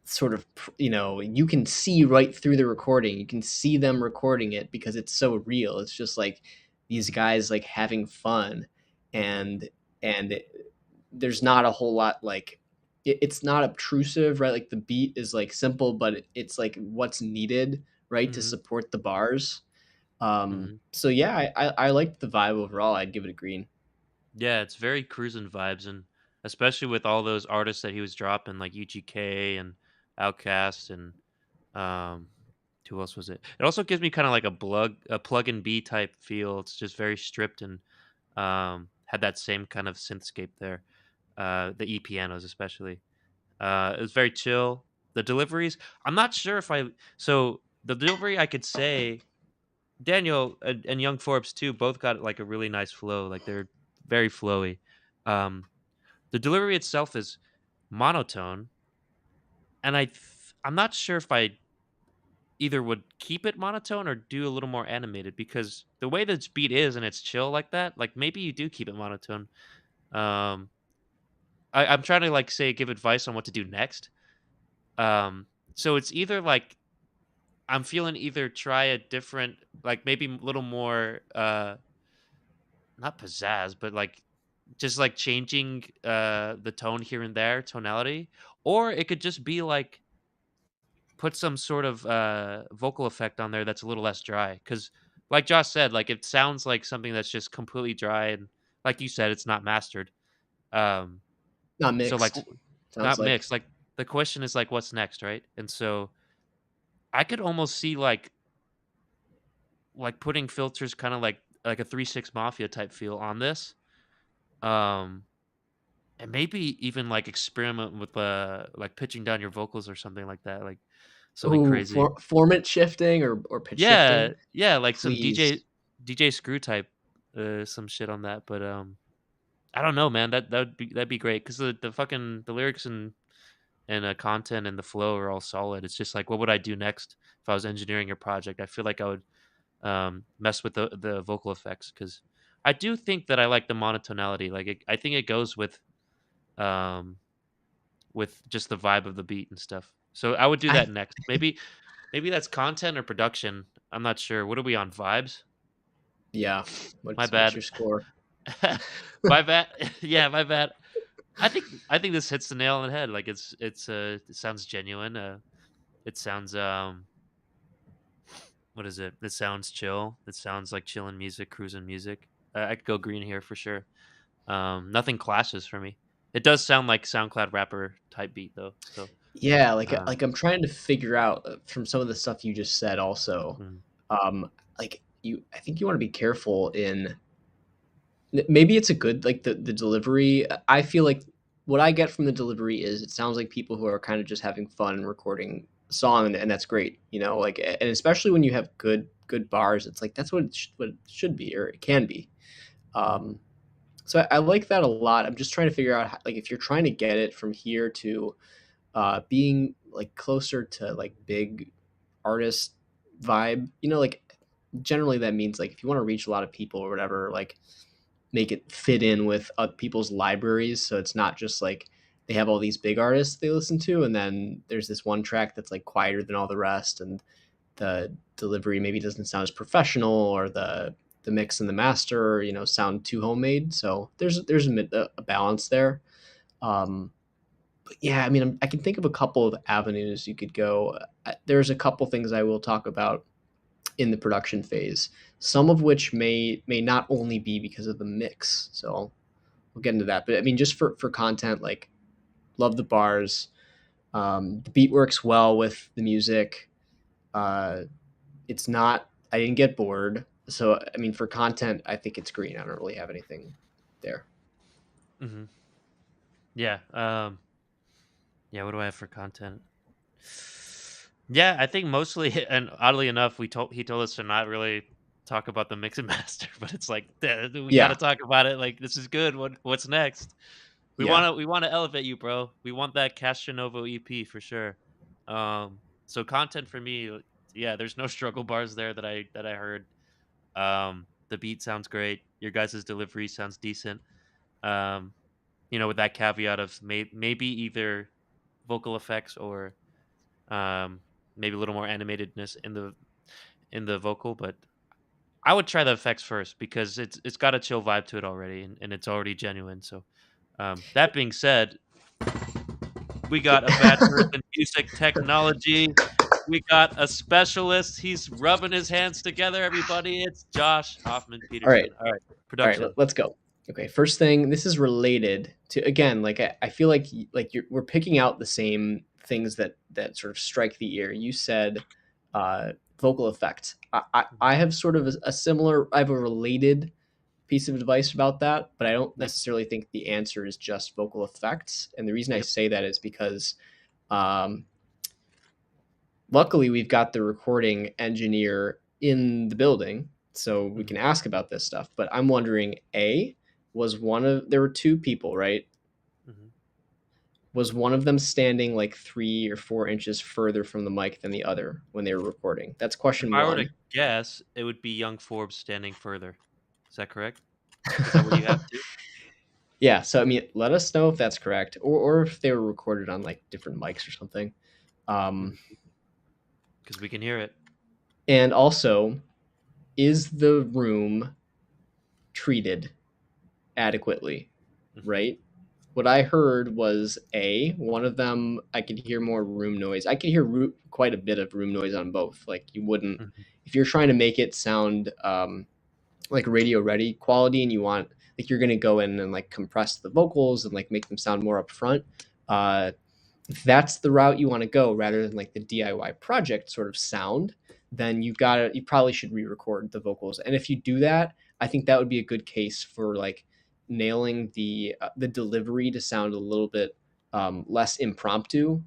S4: sort of, you can see right through the recording. You can see them recording it because it's so real. It's just like these guys like having fun, and there's not a whole lot like it's not obtrusive, right? Like the beat is like simple, but it's like what's needed, right, to support the bars. So yeah, I liked the vibe overall. I'd give it a green.
S3: Yeah, it's very cruising vibes, and especially with all those artists that he was dropping, like UGK and Outkast, and um, who else was it? It also gives me kind of like a plug and B type feel. It's just very stripped and had that same kind of synthscape there. The E pianos especially. It was very chill. The deliveries, I'm not sure if so the delivery I could say Daniel and Young Forbes too both got like a really nice flow. Like they're very flowy. Um, the delivery itself is monotone, and I'm not sure if I either would keep it monotone or do a little more animated because the way this beat is and it's chill like that, like maybe you do keep it monotone. Um, I'm trying to like say give advice on what to do next. So it's either like I'm feeling either try a different, like maybe a little more, not pizzazz, but like just like changing the tone here and there, tonality, or it could just be like put some sort of vocal effect on there that's a little less dry. Because like Josh said, like it sounds like something that's just completely dry, and like you said, it's not mastered. Um,
S4: Not
S3: so like
S4: mixed. Sounds
S3: not
S4: like.
S3: mixed. Like the question is like, what's next, right? And so I could almost see like putting filters kind of like a 3-6 Mafia type feel on this. Um and maybe even like experiment with like pitching down your vocals or something like that, like something
S4: Oh,
S3: crazy.
S4: formant shifting or pitch
S3: Yeah,
S4: shifting.
S3: yeah, like some
S4: Please.
S3: DJ Screw type, some shit on that. But I don't know, man. That'd be great because the lyrics and content and the flow are all solid. It's just like, what would I do next if I was engineering a project? I feel like I would mess with the vocal effects because I do think that I like the monotonality. Like I think it goes um with just the vibe of the beat and stuff. So I would do
S4: I
S3: that next. Maybe that's content or production. I'm not sure. What are we on? Vibes?
S4: Yeah.
S3: My
S4: What's your
S3: bad.
S4: score?
S3: My bad. Yeah, my bad. I think this hits the nail on the head. Like it sounds genuine. It sounds what is it? It sounds chill. It sounds like chilling music, cruising music. I could go green here for sure. Nothing clashes for me. It does sound like SoundCloud rapper type beat though. So
S4: Yeah,
S3: um,
S4: like I'm trying to figure out from some of the stuff you just said also.
S3: mm,
S4: Like I think you want to be careful in maybe it's a good like the delivery. I feel like what I get from the delivery is it sounds like people who are kind of just having fun and recording a song, and that's great, you know, like and especially when you have good bars, it's like that's what it should be or it can be.
S3: mhm,
S4: Um, so I like that a lot. I'm just trying to figure out how, like if you're trying to get it from here to being like closer to like big artist vibe, you know, like generally that means like if you want to reach a lot of people or whatever, like make it fit in with people's libraries. So it's not just like they have all these big artists they listen to, and then there's this one track that's like quieter than all the rest, and the delivery maybe doesn't sound as professional, or the mix and the master, you know, sound too homemade. So there's a balance there. But yeah, I mean, I can think of a couple of avenues you could go. There's a couple things I will talk about in the production phase, some of which may not only be because of the mix. So we'll get into that. But I mean, just for content, like love the bars. The beat works well with the music. Uh, it's not. I didn't get bored. So I mean, for content, I think it's green. I don't really have anything there.
S3: mhm. Yeah. Yeah. What do I have for content? Yeah, I think mostly, and oddly enough, he told us to not really talk about the mix and master, but it's like we got to
S4: Yeah,
S3: talk about it. Like this is good. What's next?
S4: yeah.
S3: We want to elevate you, bro. We want that Castronovo EP for sure. So content for me, yeah, there's no struggle bars there that I heard. The beat sounds great. Your guys' delivery sounds decent. Um, with that caveat of maybe either vocal effects or um, maybe a little more animatedness in the vocal, but I would try the effects first because it's got a chill vibe to it already, and it's already genuine. So that being said, we got a bachelor's in music technology. We got a specialist. He's rubbing his hands together. Everybody, it's Josh Hoffman
S4: All right.
S3: Peterson. All right,
S4: All right,
S3: production.
S4: let's go. Okay, first thing, this is related to again, like I feel like we're picking out the same things that sort of strike the ear. You said vocal effects. I have sort of a similar. I have a related piece of advice about that, but I don't
S3: Yep.
S4: necessarily think the answer is just vocal effects. And the reason I
S3: Yep.
S4: say that is because um, luckily we've got the recording engineer in the building, so we
S3: Mhm.
S4: can ask about this stuff. But I'm wondering, was one of there were two people, right?
S3: Mhm.
S4: Was one of them standing like 3 or 4 inches further from the mic than the other when they were recording? That's
S3: If
S4: question
S3: I were to
S4: one.
S3: guess, it would be Young Forbes standing further. Is that correct? Is that what you have too?
S4: Yeah, so I mean, let us know if that's correct, or if they were recorded on like different mics or something. Um,
S3: Because we can hear it.
S4: and also, is the room treated adequately?
S3: Mhm.
S4: Right? What I heard was one of them I could hear more room noise. I could hear quite a bit of room noise on both. Like you wouldn't
S3: Mhm.
S4: if you're trying to make it sound like radio ready quality, and you want like you're gonna go in and like compress the vocals and like make them sound more upfront. If that's the route you want to go rather than like the DIY project sort of sound, then you probably should re-record the vocals. And if you do that, I think that would be a good case for like nailing the delivery to sound a little bit less impromptu,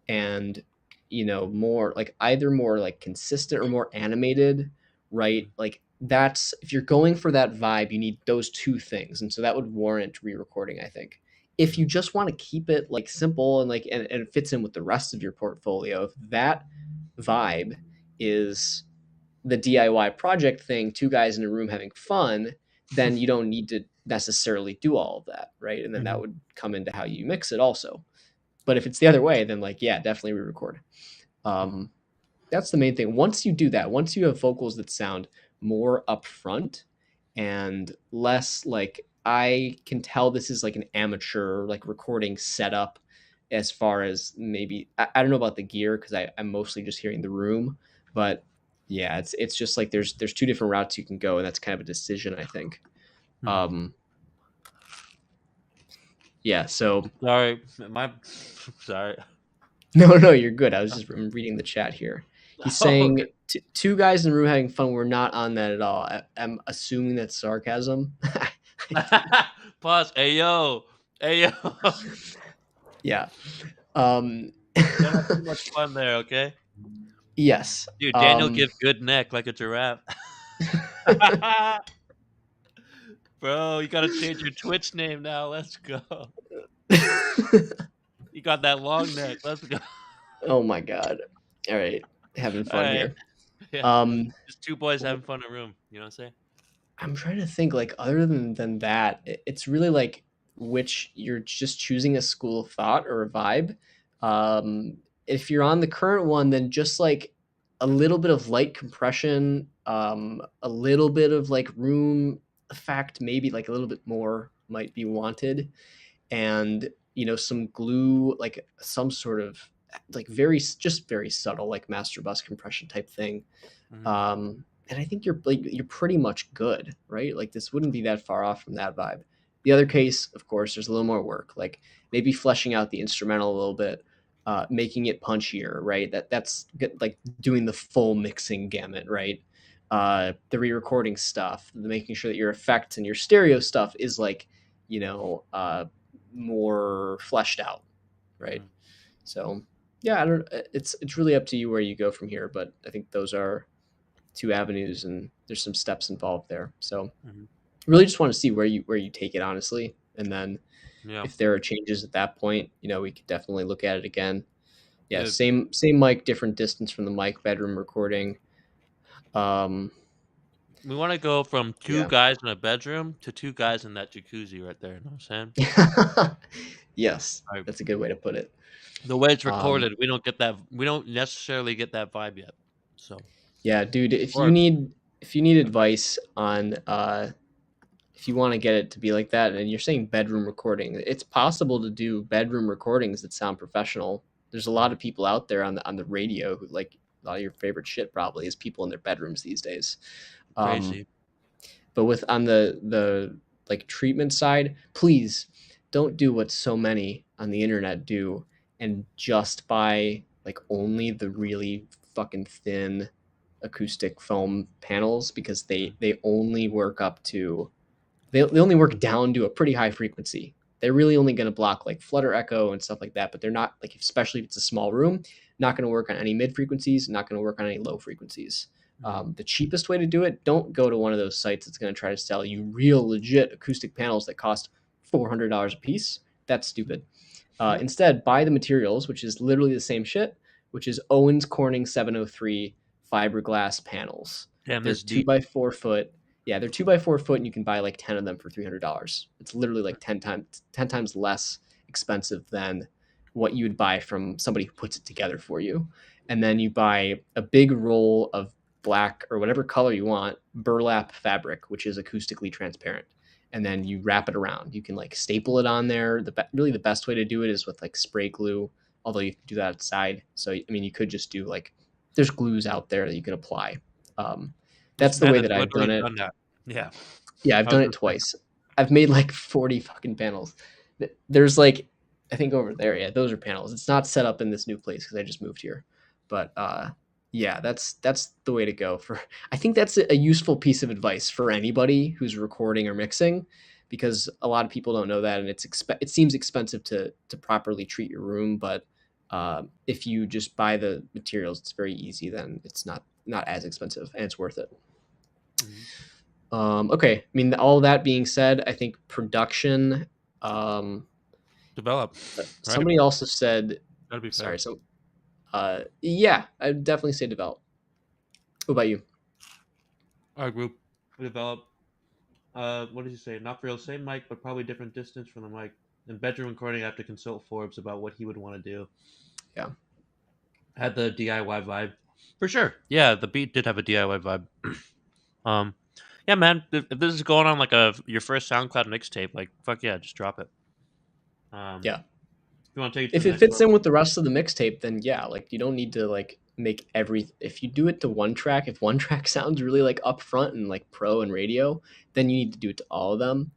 S4: and more like either more like consistent or more animated, right? Like that's, if you're going for that vibe, you need those two things, and so that would warrant re-recording, I think. If you just want to keep it like simple and like and it fits in with the rest of your portfolio, if that vibe is the DIY project thing, two guys in a room having fun, then you don't need to necessarily do all of that, right? And then that would come into how you mix it also. But if it's the other way, then like, yeah, definitely re-record. That's the main thing. Once you do that, once you have vocals that sound more upfront and less like, I can tell this is like an amateur like recording setup, as far as maybe I don't know about the gear because I'm mostly just hearing the room, but yeah, it's just like there's two different routes you can go, and that's kind of a decision, I think. Yeah, so
S3: Sorry, sorry.
S4: no, you're good. I was just reading the chat here. He's
S3: Oh,
S4: saying two guys in the room having fun. We're not on that at all. I'm assuming that's sarcasm.
S3: Pause. Hey yo.
S4: Yeah.
S3: Don't have too much fun there, okay?
S4: Yes.
S3: Dude, Daniel give good neck like a giraffe. Bro, you gotta change your Twitch name now. Let's go. You got that long neck. Let's go.
S4: Oh my god. All right. Having fun
S3: Alright.
S4: here.
S3: Yeah. Just two boys having fun in a room. You know what I'm saying?
S4: I'm trying to think, like, other than that, it's really like which you're just choosing a school of thought or a vibe. If you're on the current one, then just like a little bit of light compression, a little bit of like room effect, maybe like a little bit more might be wanted, and some glue, like some sort of like very subtle like master bus compression type thing. And I think you're pretty much good, right? Like this wouldn't be that far off from that vibe. The other case, of course, there's a little more work, like maybe fleshing out the instrumental a little bit, making it punchier, right? That's like doing the full mixing gamut, right? The re-recording stuff, making sure that your effects and your stereo stuff is like, more fleshed out, right? So yeah, I don't. It's really up to you where you go from here, but I think those are two avenues, and there's some steps involved there. So really just want to see where you take it, honestly, and then if there are changes at that point, we could definitely look at it again. Yeah, same mic, different distance from the mic, bedroom recording.
S3: We want to go from two guys in a bedroom to two guys in that jacuzzi right there. You know what I'm saying?
S4: Yes, that's a good way to put it.
S3: The way it's recorded, we don't get that. We don't necessarily get that vibe yet. So
S4: yeah, dude, if you need advice on if you want to get it to be like that, and you're saying bedroom recording, it's possible to do bedroom recordings that sound professional. There's a lot of people out there on the radio who, like, a lot of your favorite shit probably is people in their bedrooms these days.
S3: Crazy.
S4: But with on the like treatment side, please don't do what so many on the internet do and just buy like only the really fucking thin acoustic foam panels, because they only work up to they only work down to a pretty high frequency. They're really only going to block like flutter echo and stuff like that, but they're not, like, especially if it's a small room, not going to work on any mid frequencies, not going to work on any low frequencies. The cheapest way to do it, don't go to one of those sites that's going to try to sell you real legit acoustic panels that cost $400 a piece. That's stupid. Instead, buy the materials, which is literally the same shit, which is Owens Corning 703 fiberglass panels.
S3: Damn,
S4: they're 2x4 foot. Yeah, they're 2x4 foot, and you can buy like 10 of them for $300. It's literally like 10 times less expensive than what you would buy from somebody who puts it together for you. And then you buy a big roll of black or whatever color you want burlap fabric, which is acoustically transparent, and then you wrap it around. You can like staple it on there. Really the best way to do it is with like spray glue, although you can do that outside. So I mean, you could just do like, there's glues out there that you can apply. That's the way that I've done it. Yeah, I've done it twice. I've made like 40 fucking panels. There's like, I think over there, yeah, those are panels. It's not set up in this new place because I just moved here. But yeah, that's the way to go. I think that's a useful piece of advice for anybody who's recording or mixing, because a lot of people don't know that, and it seems expensive to properly treat your room. But if you just buy the materials, it's very easy. Then it's not as expensive, and it's worth it.
S3: Mhm.
S4: Okay, I mean, all that being said, I think production.
S3: Develop.
S4: Somebody also said,
S3: Gotta be fair.
S4: sorry, yeah, I'd definitely say develop. What about you?
S3: Our group develop. What did you say? Not for real, same mic, but probably different distance from the mic. In bedroom recording, I have to consult Forbes about what he would want to do.
S4: Yeah.
S3: Had the DIY vibe, for sure. Yeah, the beat did have a DIY vibe. um, yeah, man. If this is going on like your first SoundCloud mixtape, like fuck yeah, just drop it.
S4: Yeah.
S3: If you want to take it to
S4: If
S3: the
S4: it
S3: next
S4: fits
S3: level,
S4: in with the rest of the mixtape, then yeah, like you don't need to like make if you do it to one track, if one track sounds really like upfront and like pro and radio, then you need to do it to all of them.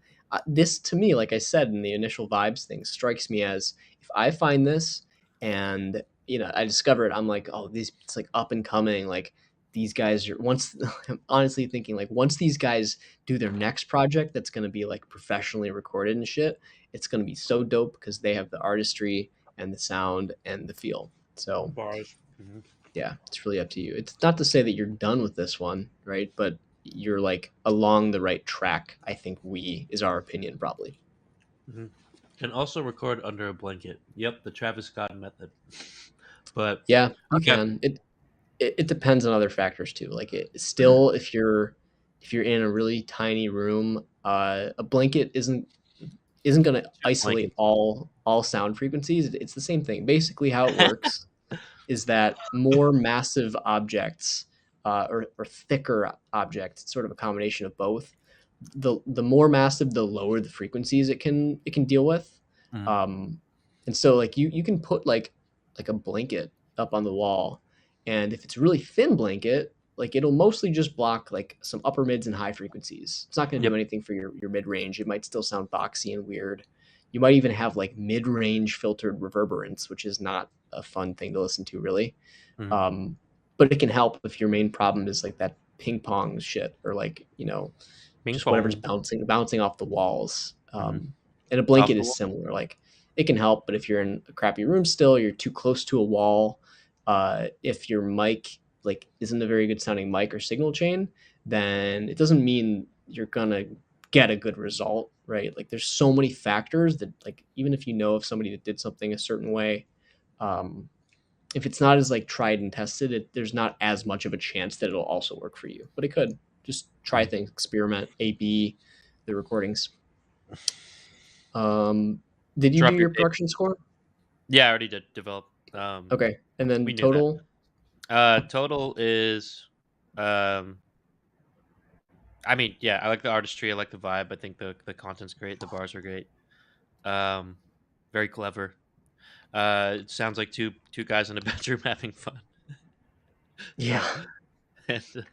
S4: This to me, like I said in the initial vibes thing, strikes me as if I find this and I discover it, I'm like, oh, these it's like up and coming, like these guys are once I'm honestly thinking like once these guys do their next project that's gonna be like professionally recorded and shit, it's gonna be so dope because they have the artistry and the sound and the feel. So
S3: bars. Mhm.
S4: yeah, it's really up to you. It's not to say that you're done with this one, right? But you're like along the right track. I think is our opinion probably.
S3: Mhm. Can also record under a blanket. Yep, the Travis Scott method. But
S4: Yeah, you
S3: okay,
S4: can. It depends on other factors too. Like it still, if you're in a really tiny room, a blanket isn't going to
S3: two
S4: isolate
S3: blankets.
S4: all sound frequencies. It's the same thing. Basically, how it works is that more massive objects or thicker objects, it's sort of a combination of both. The more massive, the lower the frequencies it can deal with.
S3: Mhm.
S4: Um, and so like you can put like a blanket up on the wall, and if it's a really thin blanket, like it'll mostly just block like some upper mids and high frequencies. It's not going to
S3: Yep.
S4: do anything for your mid range. It might still sound boxy and weird. You might even have like mid range filtered reverberance, which is not a fun thing to listen to, really.
S3: Mhm.
S4: Um, but it can help if your main problem is like that ping pong shit or like
S3: Ping
S4: just whatever's
S3: pong.
S4: bouncing off the walls.
S3: Mhm.
S4: And a
S3: Off
S4: blanket
S3: the
S4: is
S3: wall.
S4: similar. Like it can help, but if you're in a crappy room still, you're too close to a wall. If your mic like isn't a very good sounding mic or signal chain, then it doesn't mean you're gonna get a good result, right? Like there's so many factors that like even if you know of somebody that did something a certain way, um, if it's not as like tried and tested, there's not as much of a chance that it'll also work for you. But it could. Just try
S3: Mhm.
S4: things, experiment, A/B the recordings. Um, did you do
S3: Drop your
S4: your
S3: tape.
S4: production score?
S3: Yeah, I already did develop.
S4: Okay, and then
S3: We knew that.
S4: total.
S3: Total is, um, I mean, yeah, I like the artistry, I like the vibe. I think the content's great, the bars are great. Um, very clever. It sounds like two guys in a bedroom having fun.
S4: Yeah,
S3: And, hey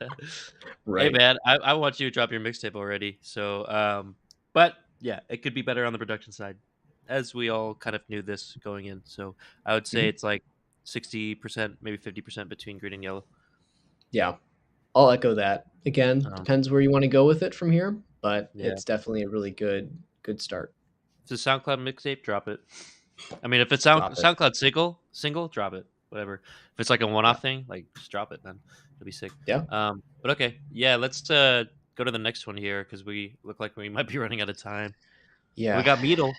S4: right.
S3: man, I want you to drop your mixtape already. So, but yeah, it could be better on the production side, as we all kind of knew this going in. So I would say
S4: Mhm.
S3: it's like 60%, maybe 50% between green and yellow.
S4: Yeah, I'll echo that. Again,
S3: Um,
S4: depends where you want to go with it from here, but
S3: yeah,
S4: it's definitely a really good start.
S3: if it's a SoundCloud mixtape, drop it. I mean, if it's
S4: Drop it.
S3: SoundCloud single, drop it. Whatever. If it's like a
S4: Yeah,
S3: one-off thing, like just drop it, man. It'll be sick.
S4: yeah,
S3: But okay, yeah, let's go to the next one here because we look like we might be running out of time. We
S4: yeah.
S3: got Meadle.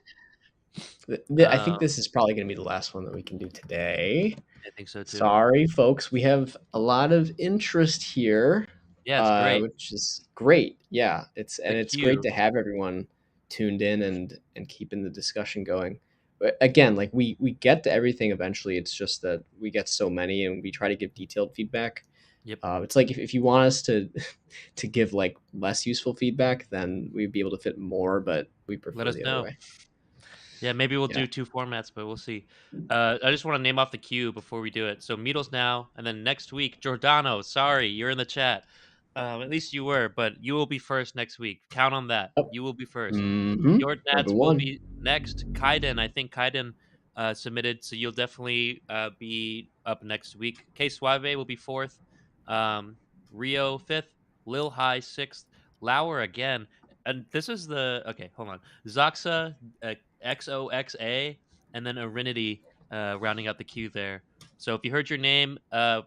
S4: I think
S3: Um,
S4: this is probably going to be the last one that we can do today.
S3: I think so too.
S4: Sorry, folks. We have a lot of interest here,
S3: Yeah, it's great.
S4: which is great. Yeah,
S3: The
S4: it's great
S3: queue.
S4: to have everyone tuned in and keeping the discussion going. But again, like we get to everything eventually. It's just that we get so many, and we try to give detailed feedback.
S3: Yep.
S4: It's like if you want us to to give like less useful feedback, then we'd be able to fit more. But we
S3: Let
S4: prefer
S3: us
S4: the other
S3: know.
S4: way.
S3: Yeah, maybe we'll
S4: Yeah.
S3: do two formats, but we'll see. I just want to name off the queue before we do it. So Meadle's now, and then next week, Giordano. Sorry, you're in the chat. At least you were, but you will be first next week. Count on that.
S4: Oh,
S3: You will be first.
S4: mm-hmm.
S3: Your
S4: Number
S3: Nats will
S4: one.
S3: be next. Kaiden, I think Kaiden submitted, so you'll definitely be up next week. K Suave will be fourth. Um, Rio fifth. Lil High sixth. Lauer again. and this is the okay. Hold on, Zoxa, XOXA, and then Arinity, rounding out the queue there. So if you heard your name,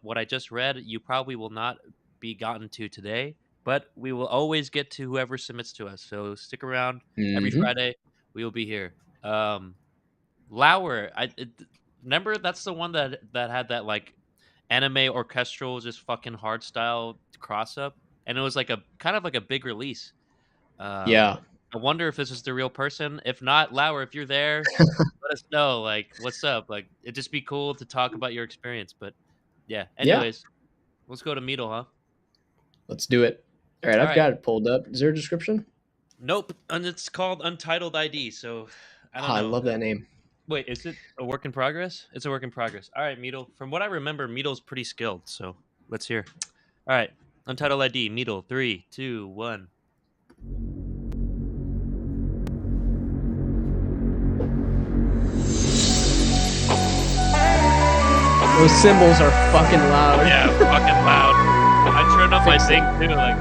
S3: what I just read, you probably will not be gotten to today, but we will always get to whoever submits to us. So stick around every
S4: Mm-hmm.
S3: Friday. We will be here. Lauer, remember that's the one that had that like anime orchestral, just fucking hard style cross up, and it was like a kind of like a big release.
S4: Yeah.
S3: I wonder if this is the real person. If not, Lauer, if you're there, let us know. Like, what's up? Like, it'd just be cool to talk about your experience. But yeah.
S4: Yeah.
S3: Anyways, let's go to Meadle, huh?
S4: Let's do it. All right,
S3: All
S4: I've
S3: right.
S4: got it pulled up. Is there a description?
S3: Nope. And it's called Untitled ID. So I don't
S4: I
S3: know.
S4: love that name.
S3: Wait, is it a work in progress? It's a work in progress. All right, Meadle. From what I remember, Meadle's pretty skilled. So let's hear. All right. Untitled ID. Meadle. 3, 2, 1.
S4: Those cymbals are fucking loud.
S3: Yeah, fucking loud. I turned up my thing too. Like,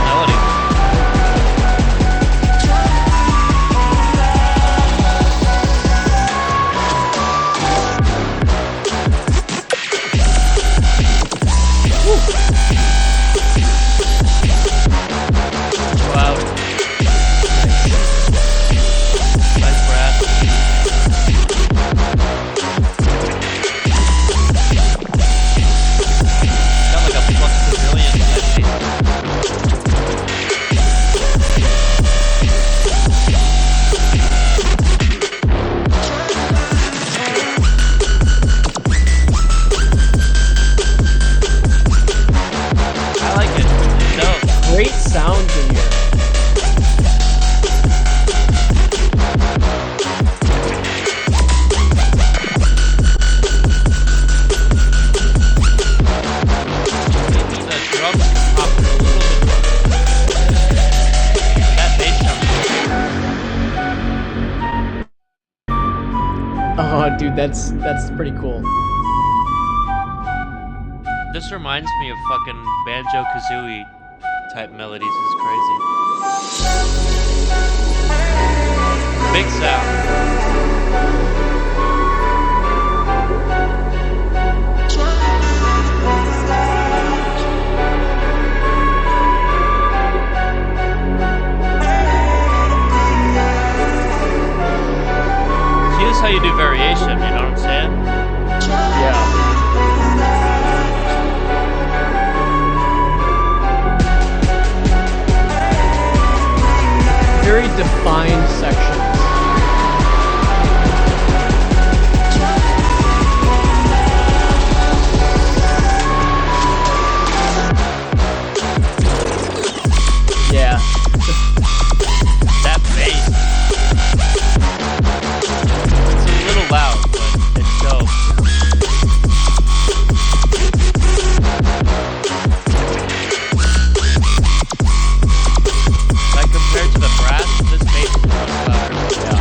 S3: melody. Loud. Nice brass. Got like a plus pavilion type bass. I like it. It's dope.
S4: Great sounds in here.
S3: Maybe the drums can pop it a little bit more. That bass sounds
S4: Oh, dude, that's pretty cool.
S3: This reminds me of fucking Banjo Kazooie type melodies. This is crazy. Big sound. See, this is how you do variation, you know what I'm saying?
S4: Yeah. Very defined sections. Yeah.
S3: That bass. It's a little loud, but it's dope. Like compared to the brass, this bass is much louder. Yeah.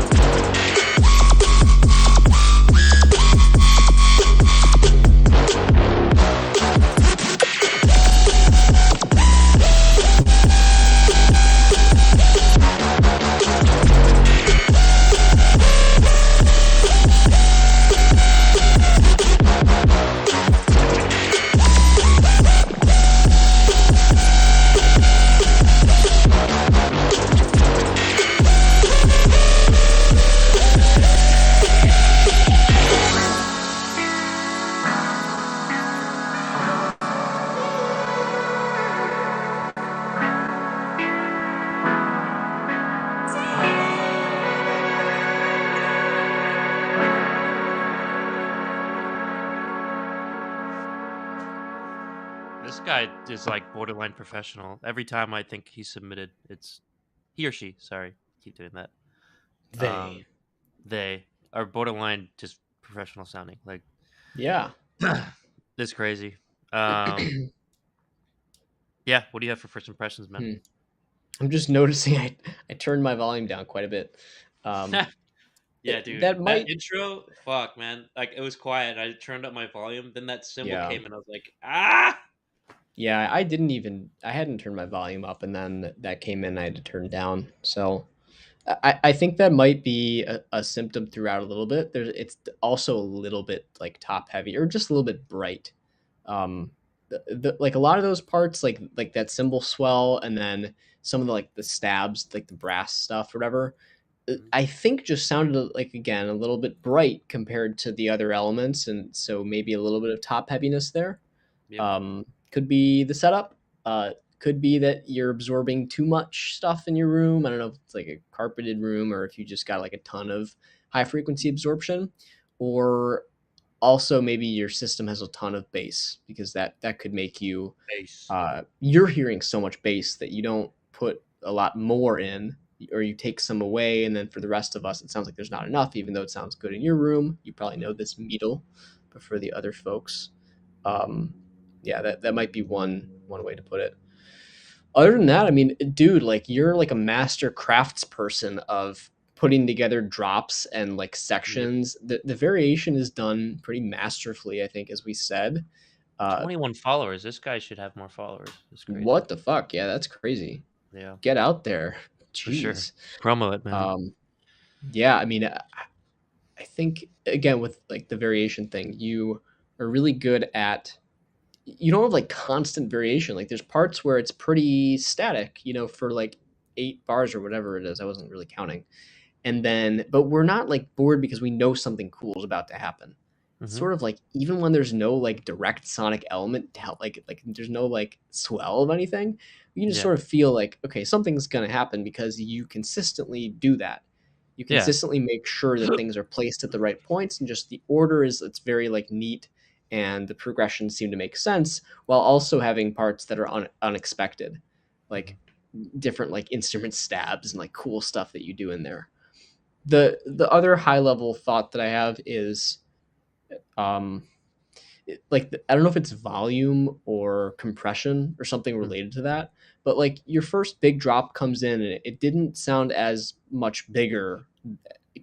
S3: This guy is like borderline professional. Every time I think he submitted, it's he or she. Sorry, keep doing that.
S4: They.
S3: They are borderline just professional sounding. Like
S4: Yeah.
S3: this crazy. Yeah. What do you have for first impressions, man?
S4: I'm just noticing I turned my volume down quite a bit.
S3: Yeah, dude.
S4: That
S3: That
S4: might,
S3: intro, fuck, man. Like it was quiet. I turned up my volume. Then that cymbal
S4: yeah.
S3: came and I was like, ah.
S4: Yeah, I hadn't turned my volume up, and then that came in, I had to turn down. So I think that might be a symptom throughout a little bit. It's also a little bit like top heavy or just a little bit bright. Like a lot of those parts, like that cymbal swell, and then some of the like the stabs, like the brass stuff, whatever.
S3: Mhm.
S4: I think just sounded like again a little bit bright compared to the other elements, and so maybe a little bit of top heaviness there.
S3: Yep.
S4: Could be the setup. Could be that you're absorbing too much stuff in your room. I don't know if it's like a carpeted room or if you just got like a ton of high frequency absorption, or also maybe your system has a ton of bass because that could make you
S3: Bass.
S4: you're hearing so much bass that you don't put a lot more in, or you take some away, and then for the rest of us it sounds like there's not enough, even though it sounds good in your room. You probably know this Meadle, but for the other folks, um, yeah, that might be one way to put it. Other than that, I mean, dude, like you're like a master crafts person of putting together drops and like
S3: Yep.
S4: sections. The variation is done pretty masterfully, I think, as we said.
S3: 21 followers. This guy should have more followers. It's crazy.
S4: What the fuck? Yeah, that's crazy.
S3: Yeah,
S4: Get out there.
S3: for sure.
S4: Jeez.
S3: Promo it, man.
S4: Yeah, I mean, I think again with like the variation thing, you are really good at, you don't have like constant variation. Like there's parts where it's pretty static, for like 8 bars or whatever it is. I wasn't really counting. And then, but we're not like bored because we know something cool is about to happen. It's
S3: Hmm.
S4: sort of like even when there's no like direct sonic element to help, like there's no like swell of anything, you can just
S3: Yeah.
S4: sort of feel like, okay, something's gonna happen because you consistently do that. You
S3: Yeah.
S4: consistently make sure that things are placed at the right points, and just the order is, it's very like neat, and the progressions seem to make sense while also having parts that are unexpected, like
S3: Mhm.
S4: different like instrument stabs and like cool stuff that you do in there. The other high level thought that I have is, um I don't know if it's volume or compression or something
S3: Mm.
S4: related to that, but like your first big drop comes in and it didn't sound as much bigger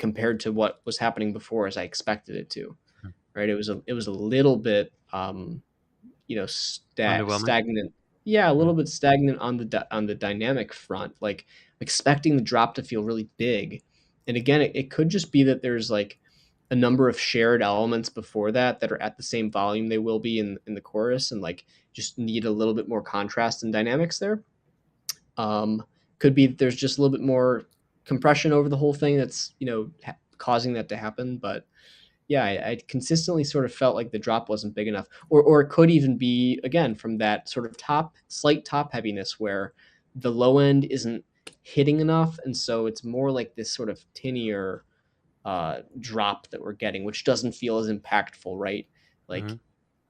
S4: compared to what was happening before as I expected it to.
S3: Mhm.
S4: Right? It was a little bit
S3: Underwhelming.
S4: stagnant. Yeah, a
S3: Mm.
S4: little bit stagnant on on the dynamic front, like expecting the drop to feel really big. And again, it could just be that there's like a number of shared elements before that are at the same volume they will be in the chorus, and like just need a little bit more contrast and dynamics there. um could be that there's just a little bit more compression over the whole thing that's causing that to happen. But yeah, I consistently sort of felt like the drop wasn't big enough, or it could even be again from that sort of slight top heaviness where the low end isn't hitting enough, and so it's more like this sort of tinier drop that we're getting, which doesn't feel as impactful, right? Like
S3: Mhm.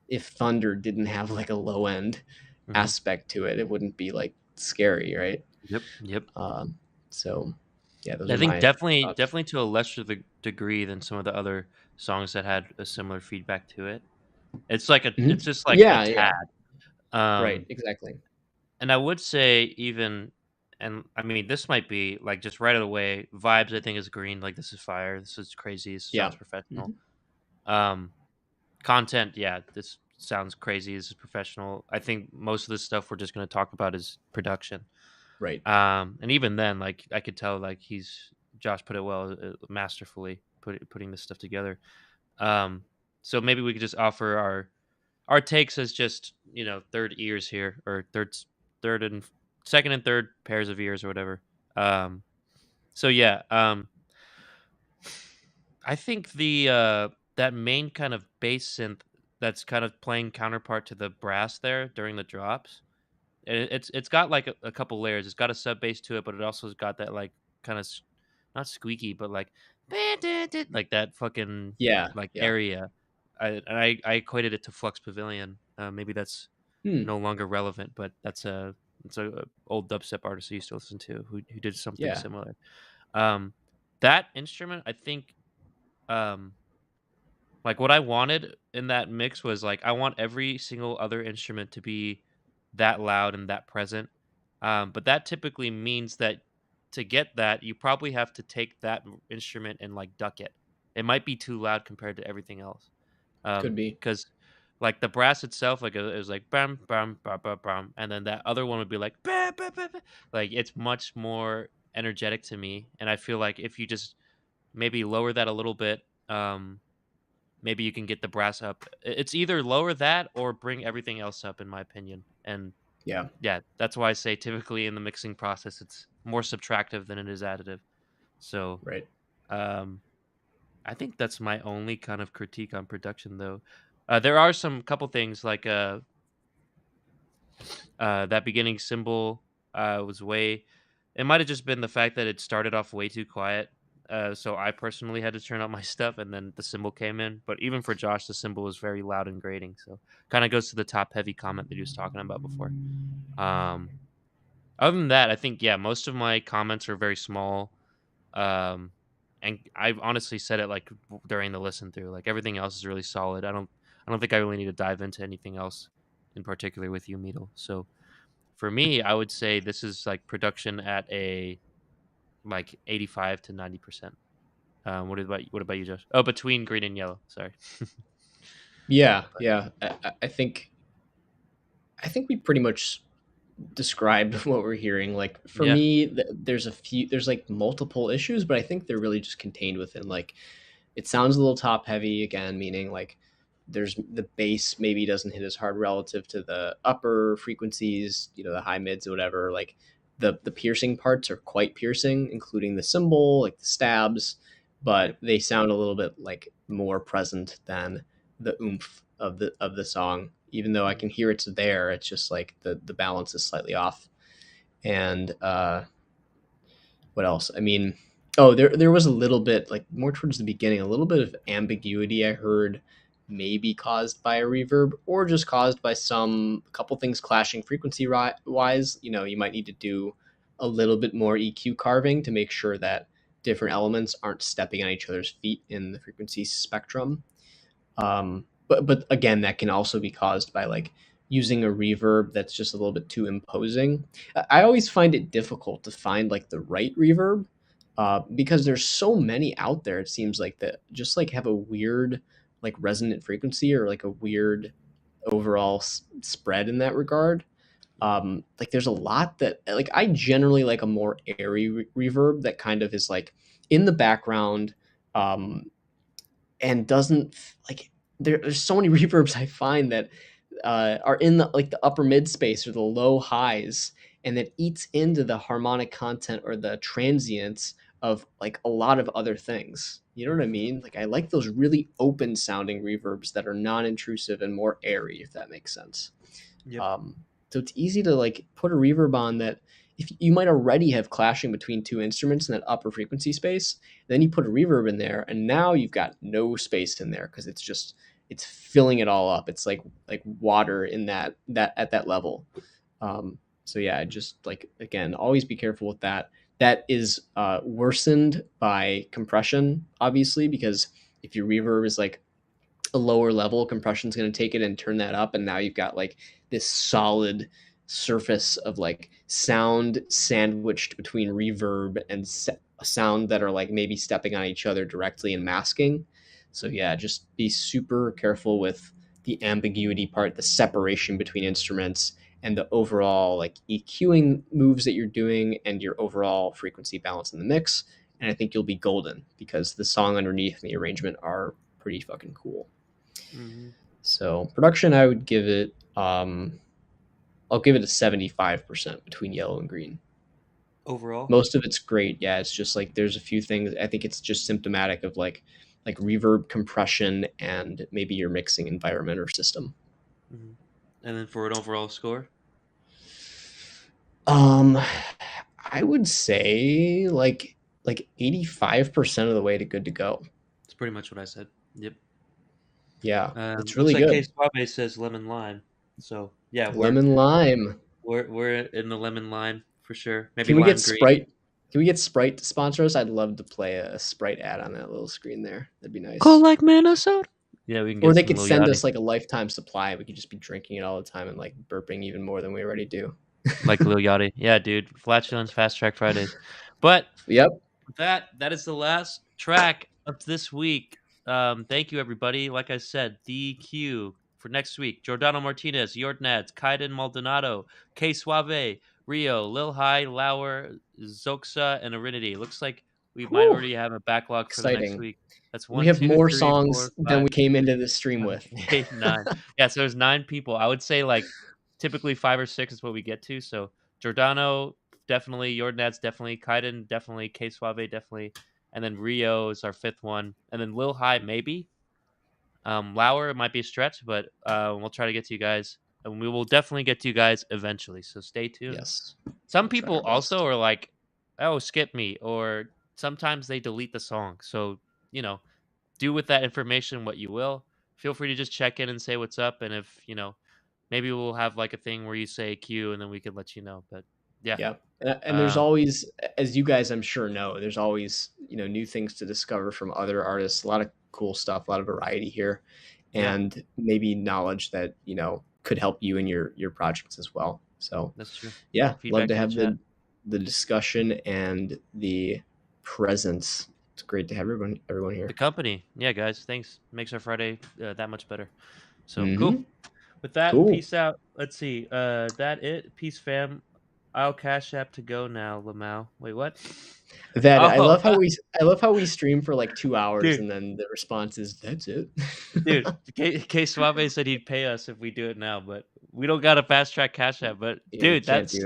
S4: if Thunder didn't have like a low end
S3: Mhm.
S4: aspect to it, it wouldn't be like scary, right?
S3: Yep. Yep.
S4: Um, so yeah, those
S3: I
S4: are
S3: think
S4: my
S3: definitely,
S4: thoughts.
S3: definitely to a lesser degree than some of the other songs that had a similar feedback to it. It's like it's
S4: Mhm.
S3: just like a
S4: Yeah, yeah,
S3: tad.
S4: right,
S3: Um,
S4: exactly.
S3: and I would say even, and I mean, this might be like just right away. Vibes, I think, is green. Like this is fire. This is crazy. This
S4: Yeah.
S3: sounds professional.
S4: Mhm.
S3: Um, content, yeah, this sounds crazy. This is professional. I think most of the stuff we're just going to talk about is production.
S4: Right.
S3: And even then, like I could tell, like Josh put it well, masterfully putting this stuff together. Um, so maybe we could just offer our takes as just third ears here, or third and second and third pairs of ears or whatever. Um, so yeah, I think the that main kind of bass synth that's kind of playing counterpart to the brass there during the drops. It's got like a couple layers. It's got a sub bass to it, but it also has got that like kind of not squeaky, but like like that fucking
S4: Yeah,
S3: like
S4: yeah.
S3: area. I equated it to Flux Pavilion. Maybe that's
S4: Hmm,
S3: no longer relevant, but it's a old dubstep artist I used to listen to who did something
S4: yeah.
S3: similar. Um, that instrument, I think, um, like what I wanted in that mix was like I want every single other instrument to be that loud and that present. But that typically means that to get that, you probably have to take that instrument and like duck it. It might be too loud compared to everything else.
S4: Could be.
S3: Because like the brass itself, like it was like bam bam bam bam bam, and then that other one would be like bah, bah, bah, bah. Like it's much more energetic to me, and I feel like if you just maybe lower that a little bit, maybe you can get the brass up. It's either lower that or bring everything else up, in my opinion. And
S4: Yeah.
S3: yeah, that's why I say typically in the mixing process, it's more subtractive than it is additive. So
S4: Right.
S3: um, I think that's my only kind of critique on production, though. There are some couple things like that beginning symbol was way. It might have just been the fact that it started off way too quiet. So I personally had to turn up my stuff, and then the symbol came in. But even for Josh, the symbol was very loud and grating. So kind of goes to the top heavy comment that he was talking about before. Um, Other than that, I think yeah, most of my comments are very small. Um, and I've honestly said it like during the listen through. Like everything else is really solid. I don't think I really need to dive into anything else in particular with you, Meadle. So for me, I would say this is like production at a like 85 to 90%. What about you, Josh? Oh, between green and yellow. Sorry.
S4: Yeah. Yeah. I think we pretty much described what we're hearing. Like for
S3: Yeah.
S4: me, there's like multiple issues, but I think they're really just contained within like it sounds a little top heavy again, meaning like there's the bass maybe doesn't hit as hard relative to the upper frequencies, the high mids or whatever. Like the piercing parts are quite piercing, including the cymbal, like the stabs, but they sound a little bit like more present than the oomph of the song. Even though I can hear it's there, it's just like the balance is slightly off. And what else? I mean, oh, there was a little bit like more towards the beginning, a little bit of ambiguity I heard, maybe caused by a reverb or just caused by a couple things clashing frequency wise. You might need to do a little bit more EQ carving to make sure that different elements aren't stepping on each other's feet in the frequency spectrum. But again, that can also be caused by like using a reverb that's just a little bit too imposing. I always find it difficult to find like the right reverb because there's so many out there. It seems like that just like have a weird like resonant frequency or like a weird overall spread in that regard. Like there's a lot that like I generally like a more airy reverb that kind of is like in the background and doesn't like there's so many reverbs I find that are in the like the upper mid space or the low highs, and that eats into the harmonic content or the transients of like a lot of other things. You know what I mean? Like I like those really open sounding reverbs that are non-intrusive and more airy, if that makes sense.
S3: Yep.
S4: So it's easy to like put a reverb on that if you might already have clashing between two instruments in that upper frequency space, then you put a reverb in there and now you've got no space in there because it's filling it all up. It's like water in that at that level. So yeah, just like again, always be careful with that. That is worsened by compression, obviously, because if your reverb is like a lower level, compression is going to take it and turn that up, and now you've got like this solid surface of like sound sandwiched between reverb and sound that are like maybe stepping on each other directly and masking. So yeah, just be super careful with the ambiguity part, the separation between instruments, and the overall like EQing moves that you're doing and your overall frequency balance in the mix. And I think you'll be golden because the song underneath and the arrangement are pretty fucking cool.
S3: Mm-hmm.
S4: So production, I would give it I'll give it a 75% between yellow and green.
S3: Overall,
S4: Most of it's great. Yeah, it's just like there's a few things. I think it's just symptomatic of like reverb compression and maybe your mixing environment or system.
S3: mm-hmm. And then for an overall score,
S4: I would say like 85% of the way to good to go.
S3: it's pretty much what I said. Yep.
S4: Yeah, it's
S3: Looks
S4: really
S3: like
S4: good.
S3: K Suave says lemon lime. So yeah,
S4: Lemon lime.
S3: we're in the lemon line for sure. Maybe
S4: Can we
S3: lime
S4: get
S3: green.
S4: Sprite? Can we get Sprite to sponsor us? I'd love to play a Sprite ad on that little screen there. That'd be nice.
S3: Cold like Minnesota. Yeah, we can get
S4: Or they
S3: some
S4: could
S3: Lil
S4: send
S3: Yachty.
S4: us like a lifetime supply. We could just be drinking it all the time and like burping even more than we already do.
S3: Like Lil Yachty. Yeah, dude. Flatulence Fast Track Fridays. But
S4: Yep.
S3: with that is the last track of this week. Thank you, everybody. Like I said, DQ for next week: Giordano Martinez, Yortnads, Kaiden Maldonado, K Suave, Rio, Lil High, Lauer, Zoxa, and Arinity. Looks like we might
S4: Whew.
S3: already have a backlog for the next
S4: Exciting.
S3: week. That's
S4: We
S3: 1,
S4: have
S3: 2,
S4: more
S3: 3,
S4: songs
S3: 4,
S4: than
S3: 5,
S4: we came into this stream
S3: 7,
S4: with.
S3: 8, 9. Yeah, so there's 9 people. I would say like typically 5 or 6 is what we get to. So Giordano definitely, Jordanats definitely, Kaiden definitely, K Suave definitely, and then Rio is our 5th one, and then Lil High maybe. Lauer might be a stretch, but we'll try to get to you guys, and we will definitely get to you guys eventually. So stay tuned.
S4: Yes.
S3: Some
S4: We'll try
S3: people
S4: our
S3: also
S4: best.
S3: are like, "Oh, skip me," or sometimes they delete the song. So do with that information what you will. Feel free to just check in and say what's up, and if maybe we'll have like a thing where you say Q, and then we can let you know. But yeah,
S4: Yeah. And there's
S3: uh,
S4: always, as you guys I'm sure know, there's always, new things to discover from other artists. A lot of cool stuff, a lot of variety here,
S3: yeah,
S4: and maybe knowledge that, could help you in your projects as well. So,
S3: that's true.
S4: yeah, love
S3: Feedback
S4: to
S3: in the
S4: have
S3: chat.
S4: the discussion and the presence. It's great to have everyone here.
S3: The company, yeah, guys, thanks. Makes our Friday that much better. So
S4: Hmm.
S3: cool. With that,
S4: Cool.
S3: peace out. Let's see. That it. Peace, fam. I'll cash app to go now, Lamau. Wait, what?
S4: That
S3: Oh,
S4: I love how we stream for like 2 hours
S3: dude,
S4: and then the response is that's it.
S3: dude. K Suave said he'd pay us if we do it now, but we don't got a fast track cash app. But
S4: Yeah, we
S3: dude,
S4: can't do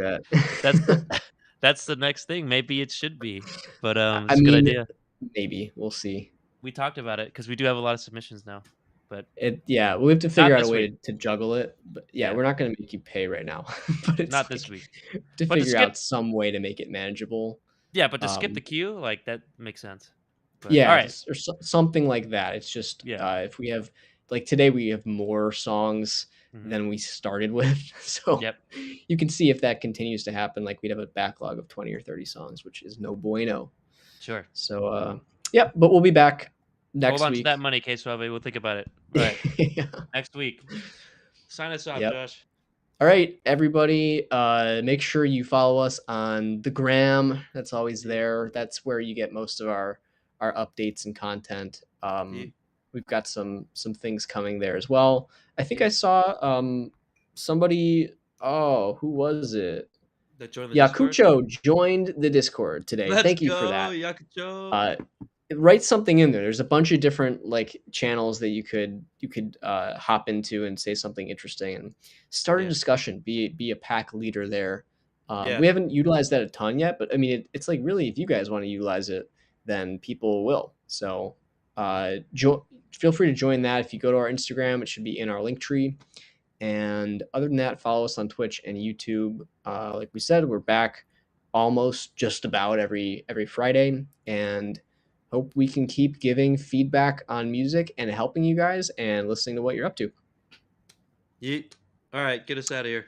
S3: that's the
S4: that.
S3: that's the next thing. Maybe it should be, but
S4: I
S3: it's a good
S4: mean,
S3: idea.
S4: maybe we'll see.
S3: We talked about it because we do have a lot of submissions now, but
S4: Yeah, we have to
S3: not
S4: figure out a
S3: this
S4: way
S3: week.
S4: to juggle it. But yeah,
S3: Yeah,
S4: we're not going to make you pay right now. But it's
S3: not this
S4: like
S3: week.
S4: to
S3: But to
S4: figure
S3: skip,
S4: out some way to make it manageable.
S3: yeah, but to skip the
S4: Um,
S3: queue, like that makes sense. But all
S4: yeah,
S3: right,
S4: or something like that. It's just
S3: yeah.
S4: if we have like today we have more songs
S3: Hmm.
S4: than we started with, so
S3: Yep.
S4: you can see if that continues to happen. Like we'd have a backlog of 20 or 30 songs, which is no bueno.
S3: Sure.
S4: So yeah, but we'll be back
S3: Hold
S4: next
S3: on to that
S4: week.
S3: money, K Suave. We'll think about it. All right.
S4: Yeah.
S3: Next week. Sign us off,
S4: Yep.
S3: Josh.
S4: All right, everybody. Make sure you follow us on the gram. That's always there. That's where you get most of our updates and content.
S3: Yeah.
S4: We've got some things coming there as well. I think
S3: Yeah.
S4: I saw somebody. Oh, who was it?
S3: That joined the
S4: Yeah,
S3: Discord.
S4: Kucho joined the Discord today.
S3: Let's
S4: Thank you for
S3: go,
S4: that.
S3: Yakucho.
S4: Write something in there. There's a bunch of different like channels that you could hop into and say something interesting and start a
S3: Yeah.
S4: discussion. Be a pack leader there.
S3: Yeah.
S4: We haven't utilized that a ton yet, but I mean, it's like really, if you guys want to utilize it, then people will. So feel free to join that. If you go to our Instagram, it should be in our link tree. And other than that, follow us on Twitch and YouTube. Like we said, we're back almost just about every Friday, and hope we can keep giving feedback on music and helping you guys and listening to what you're up to.
S3: Yeet. All right, get us out of here.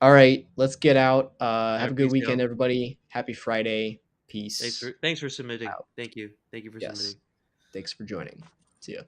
S4: All right, let's get out. Have
S3: right,
S4: a good
S3: peace
S4: weekend,
S3: out.
S4: everybody. Happy Friday. Peace.
S3: Thanks for submitting.
S4: Out.
S3: Thank you for
S4: Yes.
S3: submitting.
S4: Thanks for joining. See ya.